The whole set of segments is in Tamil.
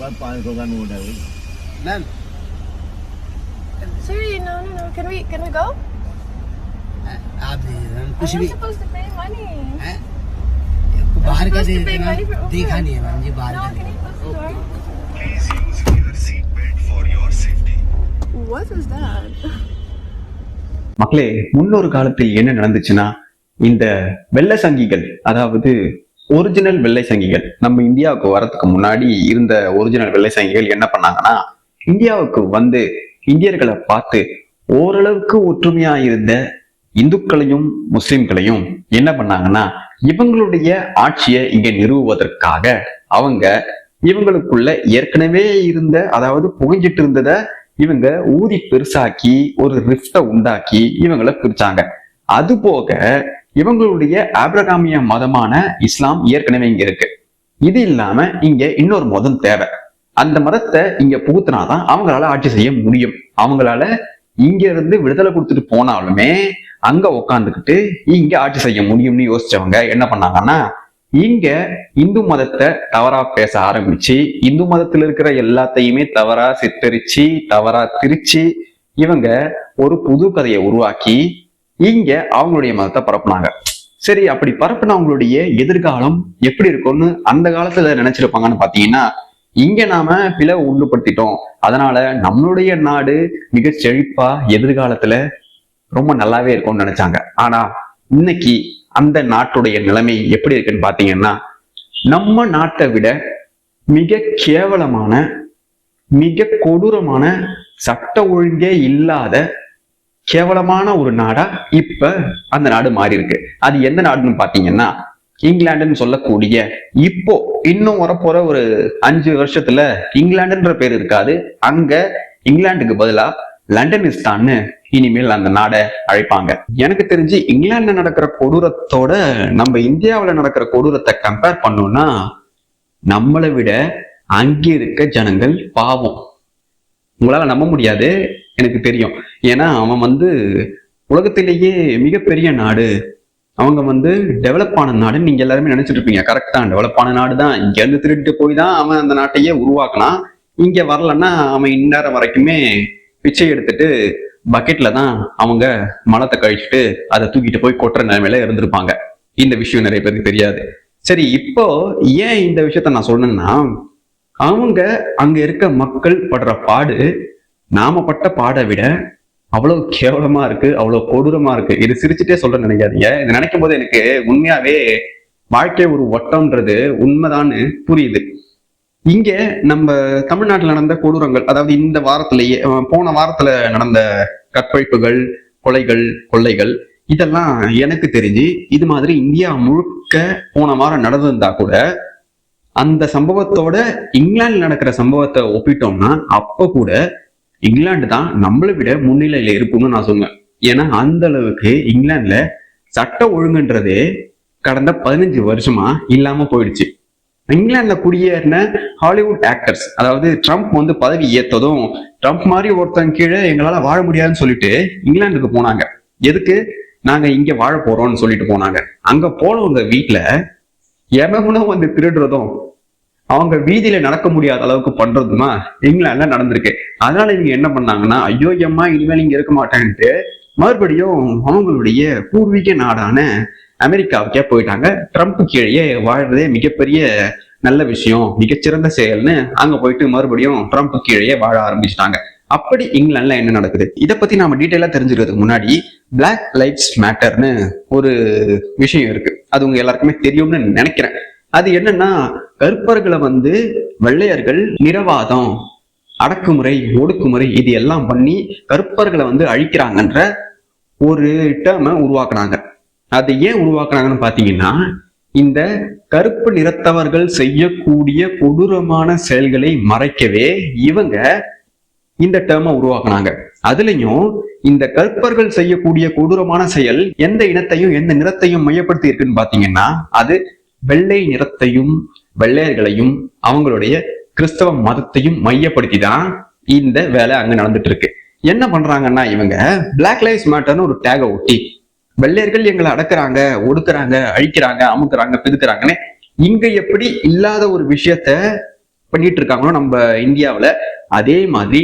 Ba't paano ko ganun daw? Ma'am. Sorry, no. Can we go? आप दे दीजिए मैम कुछ I'm भी not supposed to pay money. हैं बाहर का supposed दे to pay देते money for मैम Uber. देखा नहीं है मैम ये बाहर No, का can you close the door? Please use your seatbelt for your safety. What is that? மக்களே, முன்னொரு காலத்தில் என்ன நடந்துச்சுன்னா, இந்த வெள்ளை சங்கிகள், அதாவது ஒரிஜினல் வெள்ளை சங்கிகள், நம்ம இந்தியாவுக்கு வரதுக்கு முன்னாடி இருந்த ஒரிஜினல் வெள்ளை சங்கிகள் என்ன பண்ணாங்கன்னா, இந்தியாவுக்கு வந்து இந்தியர்களை பார்த்து ஓரளவுக்கு ஒற்றுமையா இருந்த இந்துக்களையும் முஸ்லிம்களையும் என்ன பண்ணாங்கன்னா, இவங்களுடைய ஆட்சியை இங்க நிறுவுவதற்காக அவங்க இவங்களுக்குள்ள ஏற்கனவே இருந்த, அதாவது புகைஞ்சிட்டு இருந்ததை இவங்க ஊதி பெருசாக்கி ஒரு ரிஃப்ட உண்டாக்கி இவங்களை பிரிச்சாங்க. அது போக இவங்களுடைய ஆப்ரகாமிய மதமான இஸ்லாம் ஏற்கனவே இங்க இருக்கு. இது இல்லாம இங்க இன்னொரு மதம் தேவை. அந்த மதத்தை இங்க புகுத்தினாதான் அவங்களால ஆட்சி செய்ய முடியும். அவங்களால இங்க இருந்து விடுதலை கொடுத்துட்டு போனாலுமே அங்க உக்காந்துக்கிட்டு இங்க ஆட்சி செய்ய முடியும்னு யோசிச்சவங்க என்ன பண்ணாங்கன்னா, இங்க இந்து மதத்தை தவறா பேச ஆரம்பிச்சு, இந்து மதத்துல இருக்கிற எல்லாத்தையுமே தவறா சித்தரிச்சு தவறா திரிச்சு இவங்க ஒரு புது கதையை உருவாக்கி இங்க அவங்களுடைய மதத்தை பரப்புனாங்க. சரி, அப்படி பரப்புனவங்களுடைய எதிர்காலம் எப்படி இருக்கும்னு அந்த காலத்துல நினைச்சிருப்பாங்கன்னு பாத்தீங்கன்னா, இங்க நாம பிளவு உண்டுபடுத்திட்டோம், அதனால நம்மளுடைய நாடு மிக செழிப்பா எதிர்காலத்துல ரொம்ப நல்லாவே இருக்கும்னு நினைச்சாங்க. ஆனா இன்னைக்கு அந்த நாட்டுடைய நிலைமை எப்படி இருக்குன்னு பாத்தீங்கன்னா, நம்ம நாட்டை விட மிக கேவலமான, மிக கொடூரமான, சட்ட ஒழுங்கே இல்லாத கேவலமான ஒரு நாடா இப்ப அந்த நாடு மாறி இருக்கு. அது எந்த நாடுன்னு பாத்தீங்கன்னா, இங்கிலாந்துன்னு சொல்லக்கூடிய, இப்போ இன்னும் வரப்போற ஒரு 5 வருஷத்துல இங்கிலாந்துன்ற பேர் இருக்காது. அங்க இங்கிலாந்துக்கு பதிலா லண்டனிஸ்தான்னு இனிமேல் அந்த நாடை அழைப்பாங்க. எனக்கு தெரிஞ்சு இங்கிலாந்துல நடக்கிற கொடூரத்தோட நம்ம இந்தியாவில நடக்கிற கொடூரத்தை கம்பேர் பண்ணோம்னா, நம்மளை விட அங்கே இருக்க ஜனங்கள் பாவம். உங்களால நம்ப முடியாது, எனக்கு தெரியும். ஏன்னா அவன் வந்து உலகத்திலேயே மிகப்பெரிய நாடு, அவங்க டெவலப் ஆன நாடுன்னு நீங்க எல்லாருமே நினைச்சிட்டு இருப்பீங்க. கரெக்ட் தான், டெவலப் ஆன நாடு தான். இங்க இருந்து திருட்டு போய் தான் அவன் அந்த நாட்டையே உருவாக்கினான். இங்க வரலன்னா அவன் இந்நேரம் வரைக்குமே பிச்சை எடுத்துட்டு பக்கெட்ல தான் அவங்க மலத்தை கழிச்சுட்டு அதை தூக்கிட்டு போய் கொட்டுற நிலைமையில இருந்திருப்பாங்க. இந்த விஷயம் நிறைய பேருக்கு தெரியாது. சரி, இப்போ ஏன் இந்த விஷயத்த நான் சொன்னேன்னா, அவங்க அங்க இருக்க மக்கள் படுற பாடு நாம பட்ட பாடை விட அவ்வளவு கேவலமா இருக்கு, அவ்வளவு கொடூரமா இருக்கு. இது சிரிச்சுட்டே சொல்ற நினைக்காதீங்க. இது நினைக்கும் போது எனக்கு உண்மையாவே வாழ்க்கை ஒரு வட்டம்ன்றது உண்மைதான்னு புரியுது. இங்க நம்ம தமிழ்நாட்டில் நடந்த கொடூரங்கள், அதாவது இந்த வாரத்திலேயே போன வாரத்துல நடந்த கற்பழிப்புகள், கொலைகள், கொள்ளைகள், இதெல்லாம் எனக்கு தெரிஞ்சு இது மாதிரி இந்தியா முழுக்க போன வாரம் நடந்திருந்தா கூட அந்த சம்பவத்தோட இங்கிலாந்துல நடக்கிற சம்பவத்தை ஒப்பிட்டோம்னா அப்ப கூட இங்கிலாந்து தான் நம்மளை விட முன்னிலையில இருக்கும்னு நான் சொன்னேன். ஏன்னா அந்த அளவுக்கு இங்கிலாந்துல சட்ட ஒழுங்குன்றதே கடந்த 15 வருஷமா இல்லாம போயிடுச்சு. இங்கிலாந்துல குடியேறின ஹாலிவுட் ஆக்டர்ஸ், அதாவது ட்ரம்ப் பதவி ஏற்றதும் ட்ரம்ப் மாதிரி ஒருத்தன் கீழே எங்களால வாழ முடியாதுன்னு சொல்லிட்டு இங்கிலாந்துக்கு போனாங்க. எதுக்கு? நாங்க இங்க வாழ போறோம்னு சொல்லிட்டு போனாங்க. அங்க போனவங்க வீட்டுல எவனும் திருடுறதும் அவங்க வீதியில நடக்க முடியாத அளவுக்கு பண்றதுமா இங்கிலாந்துல நடந்திருக்கு. அதனால இவங்க என்ன பண்ணாங்கன்னா, ஐயோ அம்மா இனிமேல் இங்க இருக்க மாட்டேன்ட்டு மறுபடியும் அவங்களுடைய பூர்வீக நாடான அமெரிக்காவுக்கே போயிட்டாங்க. ட்ரம்ப் கீழே வாழ்றதே மிகப்பெரிய நல்ல விஷயம், மிகச்சிறந்த செயல்னு அங்க போயிட்டு மறுபடியும் ட்ரம்ப் கீழே வாழ ஆரம்பிச்சுட்டாங்க. அப்படி இங்கிலாந்துல என்ன நடக்குது, இதை பத்தி நாம டீட்டெயிலா தெரிஞ்சுக்கிறதுக்கு முன்னாடி பிளாக் லைவ்ஸ் மேட்டர்னு ஒரு விஷயம் இருக்கு. அது உங்க எல்லாருக்குமே தெரியும்னு நினைக்கிறேன். அது என்னன்னா, கருப்பர்களை வெள்ளையர்கள் நிறவாதம், அடக்குமுறை, ஒடுக்குமுறை இது எல்லாம் பண்ணி கருப்பர்களை அழிக்கிறாங்கன்ற ஒரு டேர்மை உருவாக்குனாங்க. அது ஏன் உருவாக்குறாங்கன்னு பாத்தீங்கன்னா, இந்த கருப்பு நிறத்தவர்கள் செய்யக்கூடிய கொடூரமான செயல்களை மறைக்கவே இவங்க இந்த டேர்மை உருவாக்குனாங்க. அதுலயும் இந்த கருப்பர்கள் செய்யக்கூடிய கொடூரமான செயல் எந்த இனத்தையும் எந்த நிறத்தையும் மையப்படுத்தி இருக்குன்னு பாத்தீங்கன்னா, அது வெள்ளை நிறத்தையும் வெள்ளையர்களையும் அவங்களுடைய கிறிஸ்தவ மதத்தையும் மையப்படுத்தி தான் இந்த வேலை அங்க நடந்துட்டு இருக்கு. என்ன பண்றாங்கன்னா, இவங்க பிளாக் லைவ்ஸ் மேட்டர்னு ஒரு டேகை ஒட்டி வெள்ளையர்கள் எங்களை அடக்குறாங்க, ஒடுக்குறாங்க, அழிக்கிறாங்க, அமுக்குறாங்க, பிதுக்குறாங்கன்னு இங்க எப்படி இல்லாத ஒரு விஷயத்த பண்ணிட்டு இருக்காங்களோ நம்ம இந்தியாவுல, அதே மாதிரி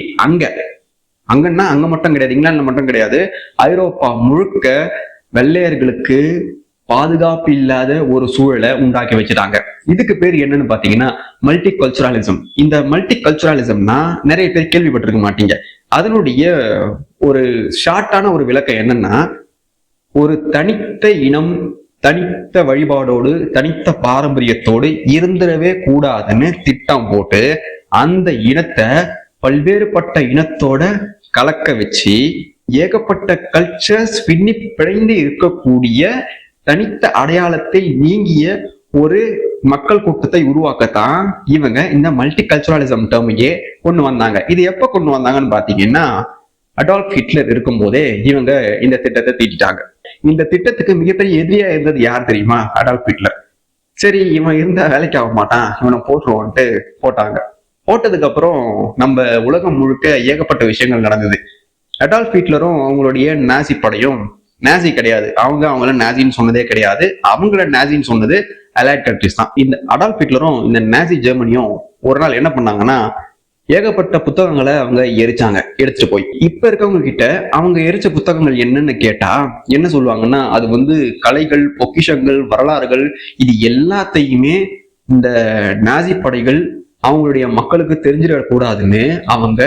அங்கன்னா அங்க மட்டும் கிடையாது, இங்கிலாந்துல மட்டும் கிடையாது, ஐரோப்பா முழுக்க வெள்ளையர்களுக்கு பாதுகாப்பு இல்லாத ஒரு சூழலை உண்டாக்கி வச்சுட்டாங்க. இதுக்கு பேர் என்னன்னு பாத்தீங்கன்னா மல்டி கல்ச்சுரலிசம். இந்த மல்டி கல்ச்சுரலிசம்னா நிறைய பேர் கேள்விப்பட்டிருக்க மாட்டீங்க. அதனுடைய ஒரு ஷார்ட்டான ஒரு விளக்கம் என்னன்னா, ஒரு தனித்த இனம் தனித்த வழிபாடோடு தனித்த பாரம்பரியத்தோடு இருந்துடவே கூடாதுன்னு திட்டம் போட்டு அந்த இனத்தை பல்வேறுபட்ட இனத்தோட கலக்க வச்சு ஏகப்பட்ட கல்ச்சர்ஸ் பின்னி பிழைந்து இருக்கக்கூடிய தனித்த அடையாளத்தை நீங்கிய ஒரு மக்கள் கூட்டத்தை உருவாக்கத்தான் இவங்க இந்த மல்டி கல்ச்சுரலிசம் டேர்மையே கொண்டு வந்தாங்க. இது எப்ப கொண்டு வந்தாங்கன்னு பாத்தீங்கன்னா அடால்ஃப் ஹிட்லர் இருக்கும் போதே இவங்க இந்த திட்டத்தை தீட்டிட்டாங்க. இந்த திட்டத்துக்கு மிகப்பெரிய எதிரியா இருந்தது யார் தெரியுமா? Adolf Hitler. சரி, இவன் இருந்தா வேலைக்கு ஆக மாட்டான், இவனை போட்டுருவோன்ட்டு போட்டாங்க. போட்டதுக்கு அப்புறம் நம்ம உலகம் முழுக்க ஏகப்பட்ட விஷயங்கள் நடந்தது. அடால்ஃப் ஹிட்லரும் அவங்களுடைய நாசி படையும், நாசி கிடையாது, அவங்கள நாசின்னு சொன்னதே கிடையாது, அவங்கள நாசின்னு சொன்னது அலைட் கண்ட்ரிஸ் தான். இந்த அடால்ஃப் ஹிட்லரும் இந்த நாசி ஜெர்மனியும் ஒரு நாள் என்ன பண்ணாங்கன்னா ஏகப்பட்ட புத்தகங்களை அவங்க எரிச்சாங்க, எடுத்துட்டு போய். இப்ப இருக்கவங்க கிட்ட அவங்க எரிச்ச புத்தகங்கள் என்னன்னு கேட்டா என்ன சொல்லுவாங்கன்னா, அது கலைகள், பொக்கிஷங்கள், வரலாறுகள், இது எல்லாத்தையுமே இந்த நாசி படைகள் அவங்களுடைய மக்களுக்கு தெரிஞ்சிடக்கூடாதுன்னு அவங்க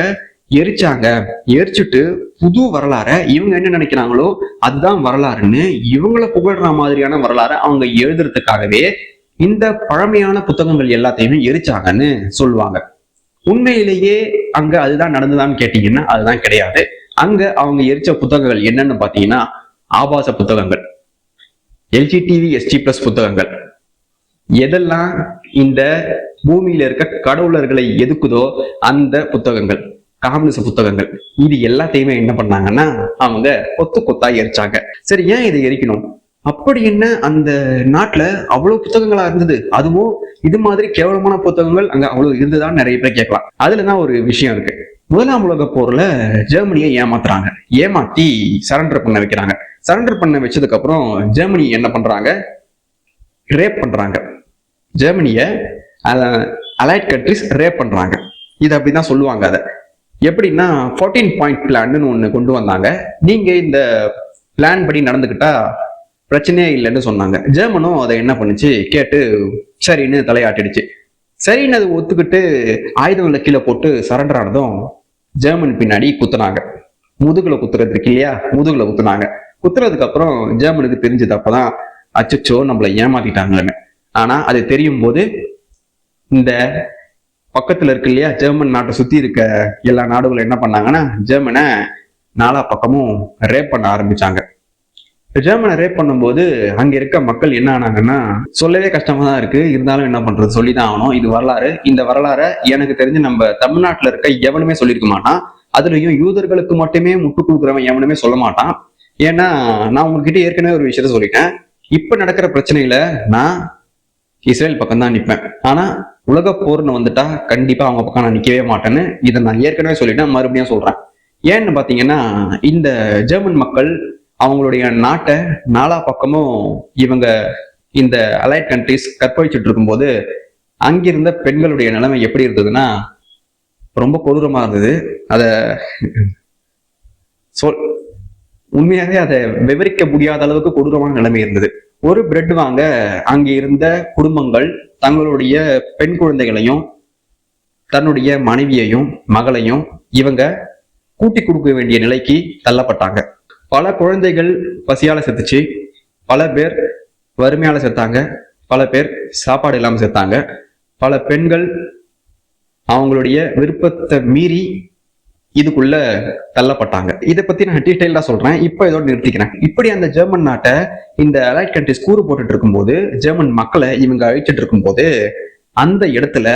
எரிச்சாங்க. எரிச்சுட்டு புது வரலாற இவங்க என்ன நினைக்கிறாங்களோ அதுதான் வரலாறுன்னு இவங்கள புகழ்ற மாதிரியான வரலாற அவங்க எழுதுறதுக்காகவே இந்த பழமையான புத்தகங்கள் எல்லாத்தையுமே எரிச்சாங்கன்னு சொல்லுவாங்க. உண்மையிலேயே அங்க அதுதான் நடந்ததான்னு கேட்டீங்கன்னா அதுதான் கிடையாது. அங்க அவங்க எரிச்ச புத்தகங்கள் என்னன்னு பாத்தீங்கன்னா ஆபாச புத்தகங்கள், LGTB ST+ புத்தகங்கள், எதெல்லாம் இந்த பூமியில இருக்க கடவுளர்களை எதுக்குதோ அந்த புத்தகங்கள், கம்யூனிச புத்தகங்கள், இது எல்லாத்தையுமே என்ன பண்ணாங்கன்னா அவங்க கொத்து கொத்தா எரிச்சாங்க. சரி, ஏன் இதை எரிக்கணும்? அப்படி என்ன அந்த நாட்டுல அவ்வளவு புத்தகங்களா இருந்தது, அதுவும் இது மாதிரி கேவலமான புத்தகங்கள் அங்க அவ்வளவு இருந்துதான் நிறைய பேர் கேட்கலாம். அதுலதான் ஒரு விஷயம் இருக்கு. முதலாம் உலக போர்ல ஜெர்மனியை ஏமாத்துறாங்க, ஏமாத்தி சரண்டர் பண்ண வைக்கிறாங்க. சரண்டர் பண்ண வச்சதுக்கு அப்புறம் ஜெர்மனி என்ன பண்றாங்க? ரேப் பண்றாங்க. ஜெர்மனிய அலைட் கண்ட்ரிஸ் ரேப் பண்றாங்க. இது அப்படிதான் சொல்லுவாங்க. அதை எப்படின்னா 14 பாயிண்ட் பிளான்னு ஒண்ணு கொண்டு வந்தாங்க. நீங்க இந்த பிளான் படி நடந்துக்கிட்டா பிரச்சனையே இல்லைன்னு சொன்னாங்க. ஜெர்மனும் அதை என்ன பண்ணுச்சு, கேட்டு சரின்னு தலையாட்டிடுச்சு. சரின்னு அதை ஒத்துக்கிட்டு ஆயுதங்களை கீழே போட்டு சரண்டர் ஆனதும் ஜெர்மன் பின்னாடி குத்துனாங்க. முதுகுல குத்துறது இருக்கு இல்லையா, முதுகுல குத்துனாங்க. குத்துறதுக்கு அப்புறம் ஜெர்மனுக்கு தெரிஞ்சது அப்பதான் அச்சச்சோ நம்மளை ஏமாத்திட்டாங்கன்னு. ஆனா அது தெரியும் போது இந்த பக்கத்துல இருக்கு இல்லையா ஜெர்மன் நாட்டை சுத்தி இருக்க எல்லா நாடுகளும் என்ன பண்ணாங்கன்னா ஜெர்மனை நாலா பக்கமும் ரேப் பண்ண ஆரம்பிச்சாங்க. ஜெர்மனை ரேப் பண்ணும்போது அங்க இருக்க மக்கள் என்ன ஆனாங்கன்னா, சொல்லவே கஷ்டமா தான் இருக்கு, இருந்தாலும் என்ன பண்றது, சொல்லிதான் ஆகணும், இது வரலாறு. இந்த வரலாறை எனக்கு தெரிஞ்சு நம்ம தமிழ்நாட்டுல இருக்க எவனுமே சொல்லியிருக்க மாட்டான். அதுலயும் யூதர்களுக்கு மட்டுமே முட்டு கொடுக்குறவன் எவனுமே சொல்ல மாட்டான். ஏன்னா நான் உங்ககிட்ட ஏற்கனவே ஒரு விஷயத்த சொல்லிட்டேன். இப்ப நடக்கிற பிரச்சனையில நான் இஸ்ரேல் பக்கம் தான் நிற்பேன். ஆனா உலக போர்னு வந்துட்டா கண்டிப்பா அவங்க பக்கம் நான் நிக்கவே மாட்டேன்னு இதை நான் ஏற்கனவே சொல்லிட்டேன், மறுபடியும் சொல்றேன். ஏன்னு பாத்தீங்கன்னா இந்த ஜெர்மன் மக்கள் அவங்களுடைய நாட்டை நாலா பக்கமும் இவங்க இந்த அலைட் கண்ட்ரிஸ் கற்பழிச்சுட்டு இருக்கும்போது அங்கிருந்த பெண்களுடைய நிலைமை எப்படி இருந்ததுன்னா ரொம்ப கொடூரமா இருந்தது. அத உண்மையாவே அதை விவரிக்க முடியாத அளவுக்கு கொடூரமான நிலைமை இருந்தது. ஒரு பிரெட் வாங்க அங்க இருந்த குடும்பங்கள் தங்களுடைய பெண் குழந்தைகளையும் தன்னுடைய மனைவியையும் மகளையும் இவங்க கூட்டி கொடுக்க வேண்டிய நிலைக்கு தள்ளப்பட்டாங்க. பல குழந்தைகள் பசியால செத்துச்சு, பல பேர் வறுமையால செத்தாங்க, பல பேர் சாப்பாடு இல்லாம செத்தாங்க, பல பெண்கள் அவங்களுடைய விருப்பத்தை மீறி இதுக்குள்ள தள்ளப்பட்டாங்க. இதை பத்தி நான் டீட்டெயிலா சொல்றேன், இப்ப இதோட நிறுத்திக்கிறேன். இப்படி அந்த ஜெர்மன் நாட்டை இந்த அலைட் கண்ட்ரிஸ் கூறு போட்டுட்டு இருக்கும்போது, ஜெர்மன் மக்களை இவங்க அழிச்சிட்டு இருக்கும்போது, அந்த இடத்துல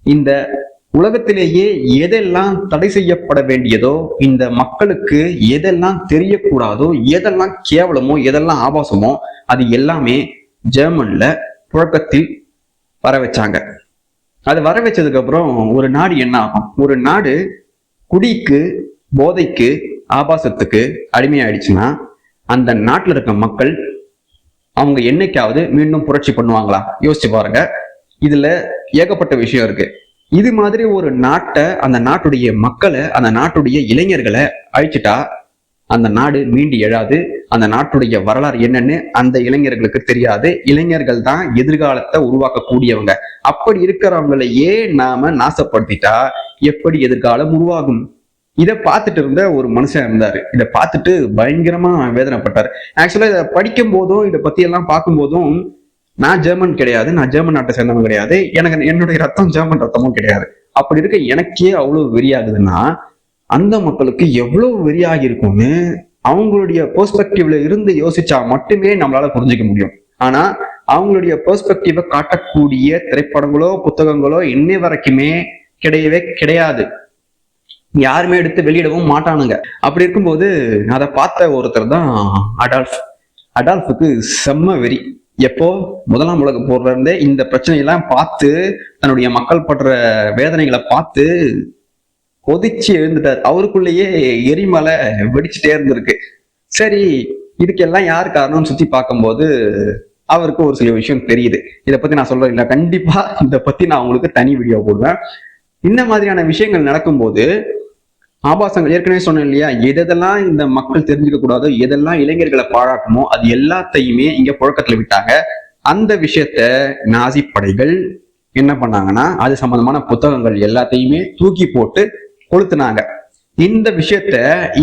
இந்த உலகத்திலேயே எதெல்லாம் தடை செய்யப்பட வேண்டியதோ, இந்த மக்களுக்கு எதெல்லாம் தெரியக்கூடாதோ, எதெல்லாம் கேவலமோ, எதெல்லாம் ஆபாசமோ, அது எல்லாமே ஜெர்மன்ல புழக்கத்தில் வர வச்சாங்க. அது வர வச்சதுக்கு அப்புறம் ஒரு நாடு என்ன ஆகும்? ஒரு நாடு குடிக்கு, போதைக்கு, ஆபாசத்துக்கு அடிமையாயிடுச்சுன்னா அந்த நாட்டுல இருக்க மக்கள் அவங்க என்னைக்காவது மீண்டும் புரட்சி பண்ணுவாங்களா? யோசிச்சு பாருங்க. இதுல ஏகப்பட்ட விஷயம் இருக்கு. இது மாதிரி ஒரு நாட்டை, அந்த நாட்டுடைய மக்களை, அந்த நாட்டுடைய இளைஞர்களை அழிச்சிட்டா அந்த நாடு மீண்டு எழாது. அந்த நாட்டுடைய வரலாறு என்னன்னு அந்த இளைஞர்களுக்கு தெரியாது. இளைஞர்கள் தான் எதிர்காலத்தை உருவாக்கக்கூடியவங்க. அப்படி இருக்கிறவங்களையே நாம நாசப்படுத்திட்டா எப்படி எதிர்காலம் உருவாகும்? இதை பார்த்துட்டு இருந்த ஒரு மனுஷன் இருந்தாரு. இதை பார்த்துட்டு பயங்கரமா வேதனைப்பட்டாரு. ஆக்சுவலா இதை படிக்கும் போதும் இதை பத்தி எல்லாம் பார்க்கும் போதும் நான் ஜெர்மன் கிடையாது, நான் ஜெர்மன் நாட்டை சேர்ந்தவன் கிடையாது, எனக்கு என்னுடைய ரத்தம் ஜெர்மன் ரத்தமும் கிடையாது. அப்படி இருக்க எனக்கே அவ்வளவு வெறியாகுதுன்னா அந்த மக்களுக்கு எவ்வளவு வெறியாகி இருக்கும்னு அவங்களுடைய பெர்ஸ்பெக்டிவ்ல இருந்து யோசிச்சா மட்டுமே நம்மளால புரிஞ்சுக்க முடியும். ஆனா அவங்களுடைய பெர்ஸ்பெக்டிவை காட்டக்கூடிய திரைப்படங்களோ புத்தகங்களோ இன்னை வரைக்குமே கிடையவே கிடையாது. யாருமே எடுத்து வெளியிடவும் மாட்டானுங்க. அப்படி இருக்கும்போது அதை பார்த்த ஒருத்தர் தான் அடால்ஃப். அடால்ஃபுக்கு செம்ம வெறி. எப்போ முதலாம் உலக போர்ல இருந்தே இந்த பிரச்சனையெல்லாம் பார்த்து தன்னுடைய மக்கள் படுற வேதனைகளை பார்த்து கொதிச்சு எழுந்துட்டார். அவருக்குள்ளேயே எரிமலை வெடிச்சுட்டே இருந்திருக்கு. சரி, இதுக்கெல்லாம் யார் காரணம்னு சுத்தி பார்க்கும்போது அவருக்கு ஒரு சில விஷயம் தெரியுது. இதை பத்தி நான் சொல்றேன் இல்லை, கண்டிப்பா இதை பத்தி நான் உங்களுக்கு தனி வீடியோ போடுவேன். இந்த மாதிரியான விஷயங்கள் நடக்கும்போது ஆபாசங்கள் ஏற்கனவே சொன்னேன் இல்லையா, எதெல்லாம் இந்த மக்கள் தெரிஞ்சுக்க கூடாதோ, எதெல்லாம் இளைஞர்களை பாராட்டணுமோ அது எல்லாத்தையுமே இங்க புழக்கத்துல விட்டாங்க. அந்த விஷயத்த நாசி படைகள் என்ன பண்ணாங்கன்னா அது சம்பந்தமான புத்தகங்கள் எல்லாத்தையுமே தூக்கி போட்டு கொளுத்துனாங்க. இந்த விஷயத்த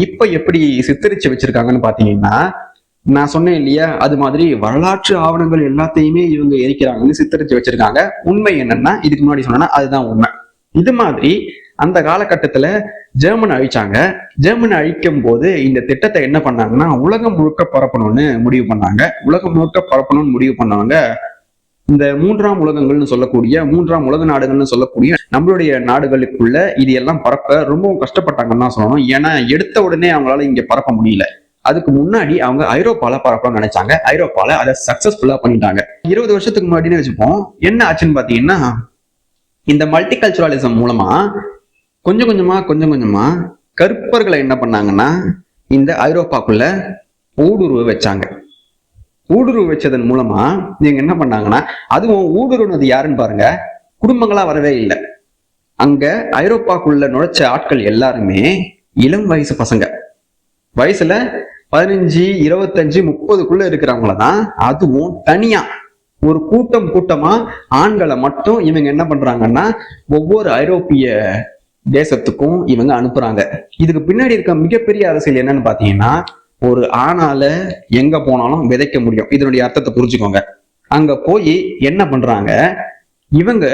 இப்ப எப்படி சித்தரிச்சு வச்சிருக்காங்கன்னு பாத்தீங்கன்னா, நான் சொன்னேன் இல்லையா, அது மாதிரி வரலாற்று ஆவணங்கள் எல்லாத்தையுமே இவங்க எரிக்கிறாங்கன்னு சித்தரிச்சு வச்சிருக்காங்க. உண்மை என்னன்னா, இதுக்கு முன்னாடி சொன்னா அதுதான் உண்மை. இது மாதிரி அந்த காலகட்டத்துல ஜெர்மன் அழிச்சாங்க. ஜெர்மன் அழிக்கும் போது இந்த திட்டத்தை என்ன பண்ணாங்கன்னா உலகம் முழுக்க பரப்பணும்னு முடிவு பண்ணாங்க. உலகம் முழுக்க பரப்பணும்னு முடிவு பண்ணவங்க இந்த மூன்றாம் உலகங்கள்னு சொல்லக்கூடிய, மூன்றாம் உலக நாடுகள்னு சொல்லக்கூடிய நம்மளுடைய நாடுகளுக்குள்ள இது எல்லாம் பரப்ப ரொம்பவும் கஷ்டப்பட்டாங்கன்னு தான் சொல்லணும். ஏன்னா எடுத்த உடனே அவங்களால இங்க பரப்ப முடியல. அதுக்கு முன்னாடி அவங்க ஐரோப்பால பரப்பணும்னு நினைச்சாங்க. ஐரோப்பால அதை சக்சஸ்ஃபுல்லா பண்ணிட்டாங்க. 20 வருஷத்துக்கு முன்னாடின்னு வச்சுப்போம். என்ன ஆச்சுன்னு பாத்தீங்கன்னா, இந்த மல்டி கல்ச்சுரலிசம் மூலமா கொஞ்சம் கொஞ்சமா கருப்பர்களை என்ன பண்ணாங்கன்னா இந்த ஐரோப்பாக்குள்ள ஊடுருவ வச்சாங்க. ஊடுருவ வச்சதன் மூலமா நீங்க என்ன பண்ணாங்கன்னா, அதுவும் ஊடுருவனது யாருன்னு பாருங்க, குடும்பங்களா வரவே இல்லை. அங்க ஐரோப்பாக்குள்ள நுழைச்ச ஆட்கள் எல்லாருமே இளம் வயசு பசங்க, வயசுல 15, 25, 30க்குள்ள இருக்கிறவங்களதான். அதுவும் தனியா ஒரு கூட்டமா ஆண்களை மட்டும் இவங்க என்ன பண்றாங்கன்னா ஒவ்வொரு ஐரோப்பிய தேசத்துக்கும் இவங்க அனுப்புறாங்க. இதுக்கு பின்னாடி இருக்க மிகப்பெரிய அரசியல் என்னன்னு பாத்தீங்கன்னா, ஒரு ஆணால எங்க போனாலும் விதைக்க முடியும். இதனுடைய அர்த்தத்தை புரிஞ்சுக்கோங்க. அங்க போய் என்ன பண்றாங்க, இவங்க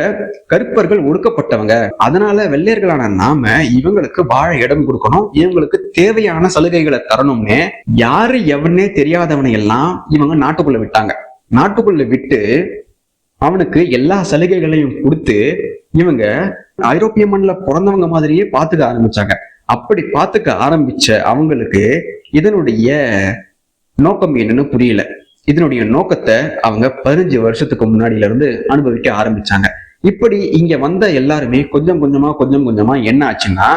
கருப்பர்கள் ஒடுக்கப்பட்டவங்க, அதனால வெள்ளையர்களான நாம இவங்களுக்கு வாழ இடம் கொடுக்கணும், இவங்களுக்கு தேவையான சலுகைகளை தரணும்னு யாரு எவனே தெரியாதவனை எல்லாம் இவங்க நாட்டுக்குள்ள விட்டாங்க. நாட்டுக்குள்ள விட்டு அவனுக்கு எல்லா சலுகைகளையும் கொடுத்து இவங்க ஐரோப்பிய மண்ணில் பிறந்தவங்க மாதிரியே பார்த்துக்க ஆரம்பிச்சாங்க. அப்படி பார்த்துக்க ஆரம்பிச்ச அவங்களுக்கு இதனுடைய நோக்கம் என்னன்னு புரியல. இதனுடைய நோக்கத்தை அவங்க 15 வருஷத்துக்கு முன்னாடியில இருந்து அனுபவிக்க ஆரம்பிச்சாங்க. இப்படி இங்க வந்த எல்லாருமே கொஞ்சம் கொஞ்சமா என்ன ஆச்சுன்னா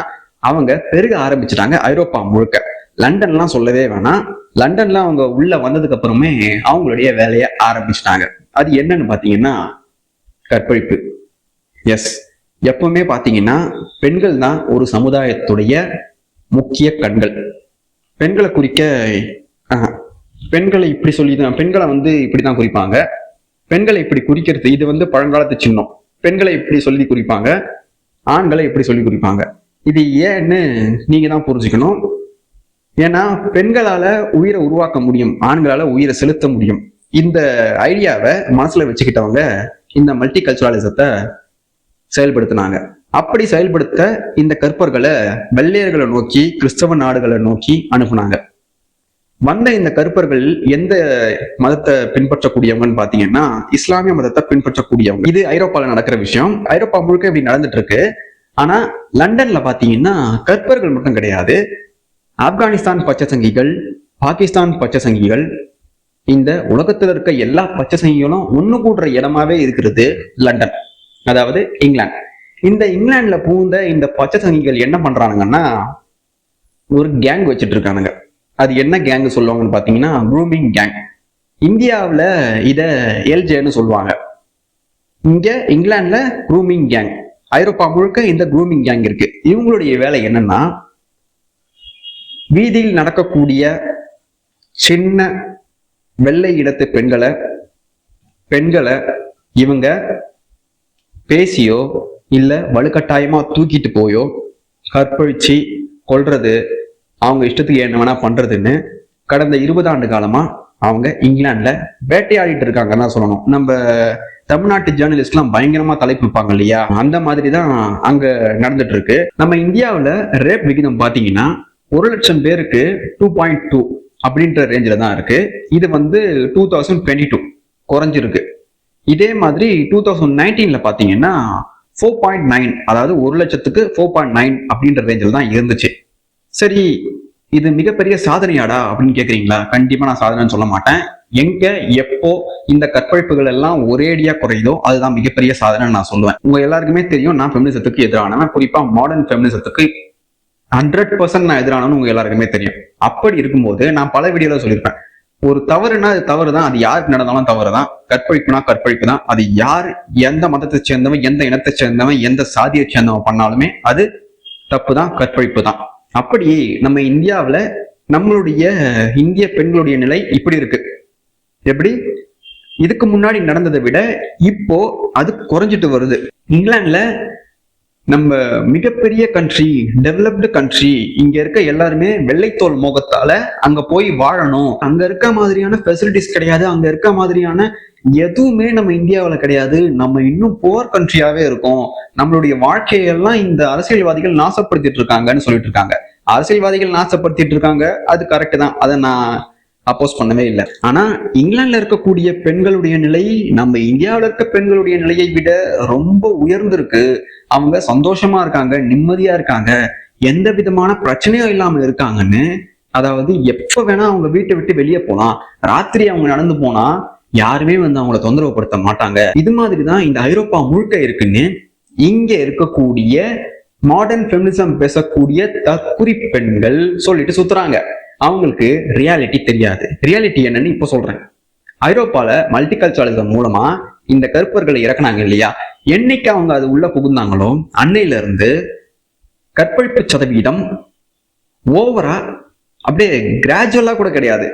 அவங்க பெருக ஆரம்பிச்சுட்டாங்க ஐரோப்பா முழுக்க. லண்டன்லாம் சொல்லவே வேணாம். லண்டன்ல அவங்க உள்ள வந்ததுக்கு அப்புறமே அவங்களுடைய வேலையை ஆரம்பிச்சிட்டாங்க. அது என்னன்னு பாத்தீங்கன்னா கற்பழிப்பு. எஸ், எப்பவுமே பாத்தீங்கன்னா பெண்கள் தான் ஒரு சமுதாயத்துடைய முக்கிய கண்கள். பெண்களை குறிக்க பெண்களை இப்படி சொல்லிதான், பெண்களை இப்படிதான் குறிப்பாங்க. பெண்களை இப்படி குறிக்கிறது இது பழங்காலத்து சின்னம். பெண்களை இப்படி சொல்லி குறிப்பாங்க, ஆண்களை இப்படி சொல்லி குறிப்பாங்க. இது ஏன்னு நீங்க தான் புரிஞ்சுக்கணும். ஏன்னா பெண்களால உயிரை உருவாக்க முடியும், ஆண்களால உயிரை செலுத்த முடியும். இந்த ஐடியாவை மனசுல வச்சுக்கிட்டவங்க இந்த மல்டி கல்ச்சுரலிசத்தை செயல்படுத்தினாங்க. அப்படி செயல்படுத்த இந்த கற்பர்களை வெள்ளையர்களை நோக்கி, கிறிஸ்தவ நாடுகளை நோக்கி அனுப்புனாங்க. வந்த இந்த கருப்பர்கள் எந்த மதத்தை பின்பற்றக்கூடியவங்கன்னு பாத்தீங்கன்னா இஸ்லாமிய மதத்தை பின்பற்றக்கூடியவங்க. இது ஐரோப்பால நடக்கிற விஷயம். ஐரோப்பா முழுக்க இப்படி நடந்துட்டு இருக்கு. ஆனா லண்டன்ல பாத்தீங்கன்னா கற்பர்கள் மட்டும் கிடையாது, ஆப்கானிஸ்தான் பச்சை சங்கிகள், பாகிஸ்தான் பச்சை சங்கிகள், இந்த உலகத்துல இருக்க எல்லா பச்சை சங்கிகளும் ஒண்ணு கூடுற இடமாவே இருக்கிறது லண்டன், அதாவது இங்கிலாந்து. இந்த இங்கிலாந்துல பூந்த இந்த பச்சை சங்கிகள் என்ன பண்றானுங்கன்னா ஒரு கேங் வச்சுட்டு இருக்கானுங்க. அது என்ன கேங் சொல்லுவாங்கன்னு பாத்தீங்கன்னா க்ரூமிங் கேங். இந்தியாவில் இத எல்ஜேன்னு சொல்லுவாங்க, இங்க இங்கிலாந்துல க்ரூமிங் கேங். ஐரோப்பா முழுக்க இந்த க்ரூமிங் கேங் இருக்கு. இவங்களுடைய வேலை என்னன்னா, வீதியில் நடக்கக்கூடிய சின்ன வெள்ளை இடத்து பெண்களை இவங்க பேசியோ இல்ல வலுக்கட்டாயமா தூக்கிட்டு போயோ கற்பழிச்சு கொல்றது, அவங்க இஷ்டத்துக்கு என்ன வேணா பண்றதுன்னு கடந்த 20 ஆண்டு காலமா அவங்க இங்கிலாந்துல வேட்டையாடிட்டு இருக்காங்கன்னு தான் சொல்லணும். நம்ம தமிழ்நாட்டு ஜேர்னலிஸ்ட் எல்லாம் பயங்கரமா தலைப்பிப்பாங்க இல்லையா, அந்த மாதிரிதான் அங்க நடந்துட்டு இருக்கு. நம்ம இந்தியாவில ரேப் விகிதம் பாத்தீங்கன்னா 1,00,000 பேருக்கு 2.2 அப்படின்ற ரேஞ்சில தான் இருக்கு. இது 2022 குறைஞ்சிருக்கு. இதே மாதிரி 2019ல பாத்தீங்கன்னா 4.9, அதாவது 1,00,000க்கு 4.9 அப்படின்ற ரேஞ்சில் தான் இருந்துச்சு. சரி, இது மிகப்பெரிய சாதனையாடா அப்படின்னு கேக்குறீங்களா? கண்டிப்பா நான் சாதனைன்னு சொல்ல மாட்டேன். எங்க எப்போ இந்த கற்பழிப்புகள் எல்லாம் ஒரேடியா குறையுதோ அதுதான் மிகப்பெரிய சாதனை நான் சொல்லுவேன். உங்க எல்லாருக்குமே தெரியும், நான் ஃபெமினிசத்துக்கு எதிரானவன். குறிப்பா மாடர்ன் ஃபெமினிசத்துக்கு 100% நான் எதிரானவன் உங்க எல்லாருக்குமே தெரியும். அப்படி இருக்கும்போது நான் பல வீடியோல சொல்லியிருப்பேன், ஒரு தவறுனா அது தவறு தான், அது யாருக்கு நடந்தாலும் தவறு தான். கற்பழிப்புனா கற்பழிப்பு தான். அது யார் எந்த மதத்தை சேர்ந்தவன், எந்த இனத்தை சேர்ந்தவன், எந்த சாதியை சேர்ந்தவன் பண்ணாலுமே அது தப்பு தான், கற்பழிப்பு தான். அப்படி நம்ம இந்தியாவில நம்மளுடைய இந்திய பெண்களுடைய நிலை இப்படி இருக்கு. எப்படி இதுக்கு முன்னாடி நடந்ததை விட இப்போ அது குறைஞ்சிட்டு வருது. இங்கிலாந்துல நம்ம மிகப்பெரிய கண்ட்ரி, டெவலப்டு கண்ட்ரி, இங்க இருக்க எல்லாருமே வெள்ளைத்தோல் மோகத்தால அங்க போய் வாழணும். அங்க இருக்க மாதிரியான ஃபெசிலிட்டிஸ் கிடையாது, அங்க இருக்க மாதிரியான எதுவுமே நம்ம இந்தியாவில கிடையாது. நம்ம இன்னும் புவர் கண்ட்ரியாவே இருக்கோம். நம்மளுடைய வாழ்க்கையெல்லாம் இந்த அரசியல்வாதிகள் நாசப்படுத்திட்டு இருக்காங்கன்னு சொல்லிட்டு இருக்காங்க. அரசியல்வாதிகள் நாசப்படுத்திட்டு இருக்காங்க, அது கரெக்ட் தான், அதை நான் அப்போஸ் பண்ணவே இல்லை. ஆனா இங்கிலாந்துல இருக்கக்கூடிய பெண்களுடைய நிலை நம்ம இந்தியாவில இருக்க பெண்களுடைய நிலையை விட ரொம்ப உயர்ந்திருக்கு. அவங்க சந்தோஷமா இருக்காங்க, நிம்மதியா இருக்காங்க, எந்த விதமான பிரச்சனையும் இல்லாம இருக்காங்கன்னு. அதாவது எப்ப வேணா அவங்க வீட்டை விட்டு வெளியே போலாம், ராத்திரி அவங்க நடந்து போனா யாருமே அவங்கள தொந்தரவுப்படுத்த மாட்டாங்க. இது மாதிரிதான் இந்த ஐரோப்பா முழுக்க இருக்குன்னு இங்க இருக்கக்கூடிய மாடர்ன் ஃபெமினிசம் பேசக்கூடிய தற்குறி பெண்கள் சொல்லிட்டு சுத்துறாங்க. அவங்களுக்கு ரியாலிட்டி தெரியாது. ரியாலிட்டி என்னன்னு இப்ப சொல்றேன். ஐரோப்பால மல்டிகல்ச்சரலிசம் மூலமா இந்த கருப்பர்களை இறக்குனாங்க இல்லையா, என்னைக்கு அவங்க அது உள்ள புகுந்தாங்களோ அன்னையில இருந்து கற்பழிப்பு சதவீதம் ஓவரா அப்படியே கிராஜுவலா கூட கிடையாது,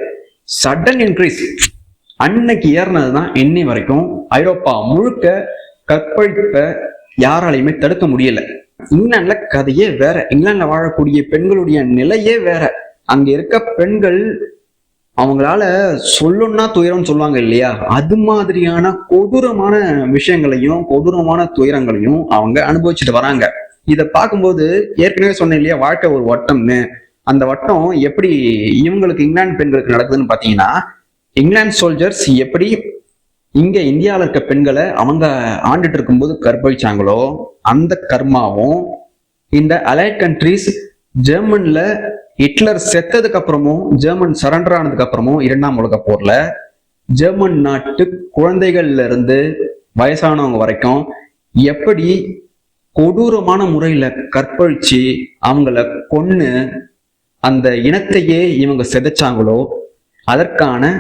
சடன் இன்க்ரீஸ். அன்னைக்கு ஏறினதுதான் இன்னை வரைக்கும் ஐரோப்பா முழுக்க கற்பழிப்பை யாராலையுமே தடுக்க முடியல. இங்கிலாந்துல கதையே வேற. இங்கிலாந்துல வாழக்கூடிய பெண்களுடைய நிலையே வேற. அங்க இருக்க பெண்கள் அவங்களால சொல்லணும்னா துயரம்னு சொல்லுவாங்க இல்லையா, அது மாதிரியான கொடூரமான விஷயங்களையும் கொடூரமான துயரங்களையும் அவங்க அனுபவிச்சுட்டு வராங்க. இதை பார்க்கும்போது ஏற்கனவே சொன்னேன் இல்லையா, வாழ்க்கை ஒரு வட்டம்னு. அந்த வட்டம் எப்படி இவங்களுக்கு இங்கிலாந்து பெண்களுக்கு நடக்குதுன்னு பாத்தீங்கன்னா, இங்கிலாந்து சோல்ஜர்ஸ் எப்படி இங்க இந்தியாவில இருக்க பெண்களை அவங்க ஆண்டுட்டு இருக்கும்போது கற்பழிச்சாங்களோ அந்த கர்மாவும் இந்த அலைட் கண்ட்ரிஸ் ஜெர்மன்ல ஹிட்லர் செத்ததுக்கு அப்புறமும், ஜெர்மன் சரண்டர் ஆனதுக்கு அப்புறமும் 2ஆம் உலக போர்ல ஜெர்மன் நாட்டு குழந்தைகள்ல இருந்து வயசானவங்க வரைக்கும் எப்படி கொடூரமான முறையில கற்பழிச்சு அவங்கள கொன்னு அந்த இனத்தையே இவங்க சிதைச்சாங்களோ அதற்கான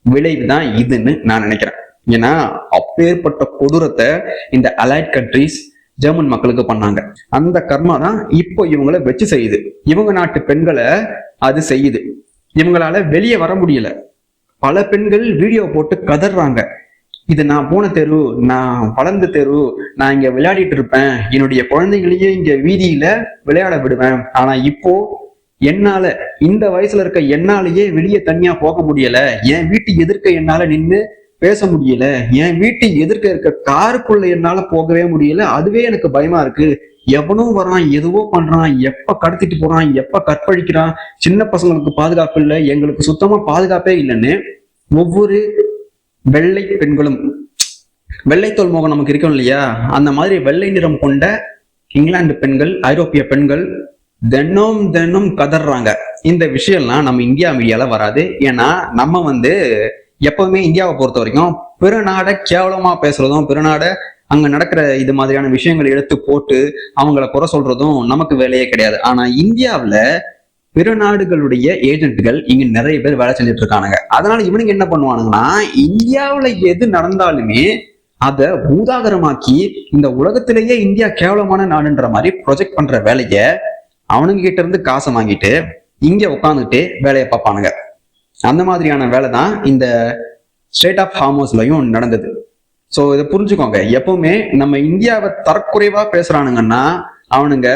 விளைவு தான் இதுன்னு நான் நினைக்கிறேன். ஏன்னா அப்பேற்பட்ட கொடூரத்தை இந்த அலைட் கண்ட்ரிஸ் ஜெர்மன் மக்களுக்கு பண்ணாங்க. அந்த கர்மா தான் இப்போ இவங்களை வச்சு செய்யுது. இவங்க நாட்டு பெண்களை அது செய்யுது. இவங்களால வெளியே வர முடியல. பல பெண்கள் வீடியோ போட்டு கதறாங்க, இது நான் போன தெரு, நான் வளர்ந்த தெரு, நான் இங்க விளையாடிட்டு இருப்பேன், என்னுடைய குழந்தைகளையே இங்க வீதியில விளையாட விடுவேன். ஆனா இப்போ என்னால, இந்த வயசுல இருக்க என்னாலேயே வெளியே தனியா போக முடியல, என் வீட்டு எதிர்க்க என்னால நின்று பேச முடியல, என் வீட்டு எதிர்க்க இருக்க காருக்குள்ள என்னால போகவே முடியல, அதுவே எனக்கு பயமா இருக்கு. எவனோ வரான், எதுவோ பண்றான், எப்ப கடத்திட்டு போறான், எப்ப கற்பழிக்கிறான், சின்ன பசங்களுக்கு பாதுகாப்பு இல்லை, எங்களுக்கு சுத்தமா பாதுகாப்பே இல்லைன்னு ஒவ்வொரு வெள்ளை பெண்களும், வெள்ளைத்தோல் மோகம் நமக்கு இருக்கும் இல்லையா, அந்த மாதிரி வெள்ளை நிறம் கொண்ட இங்கிலாந்து பெண்கள், ஐரோப்பிய பெண்கள் தினம் கதறாங்க. இந்த விஷயம்லாம் நம்ம இந்தியா மீடியால வராது. ஏன்னா நம்ம எப்பவுமே இந்தியாவை பொறுத்த வரைக்கும் பிற நாடை கேவலமா பேசுறதும், பிற நாடை அங்க நடக்கிற இது மாதிரியான விஷயங்களை எடுத்து போட்டு அவங்கள குறை சொல்றதும் நமக்கு வேலையே கிடையாது. ஆனா இந்தியாவில பிற நாடுகளுடைய ஏஜென்ட்கள் இங்க நிறைய பேர் வேலை செஞ்சுட்டு இருக்கானுங்க. அதனால இவனுங்க என்ன பண்ணுவானுங்கன்னா, இந்தியாவில எது நடந்தாலுமே அதை பூதாகரமாக்கி இந்த உலகத்திலேயே இந்தியா கேவலமான நாடுன்ற மாதிரி ப்ரொஜெக்ட் பண்ற வேலைய அவனுங்க கிட்ட இருந்து காசை வாங்கிட்டு இங்க உட்காந்துட்டு வேலையை பார்ப்பானுங்க. அந்த மாதிரியான வேலை தான் இந்த ஸ்டேட் ஆஃப் ஹார்மோஸ்லயும் நடந்தது. ஸோ இதை புரிஞ்சுக்கோங்க, எப்பவுமே நம்ம இந்தியாவை தரக்குறைவா பேசுறானுங்கன்னா அவனுங்க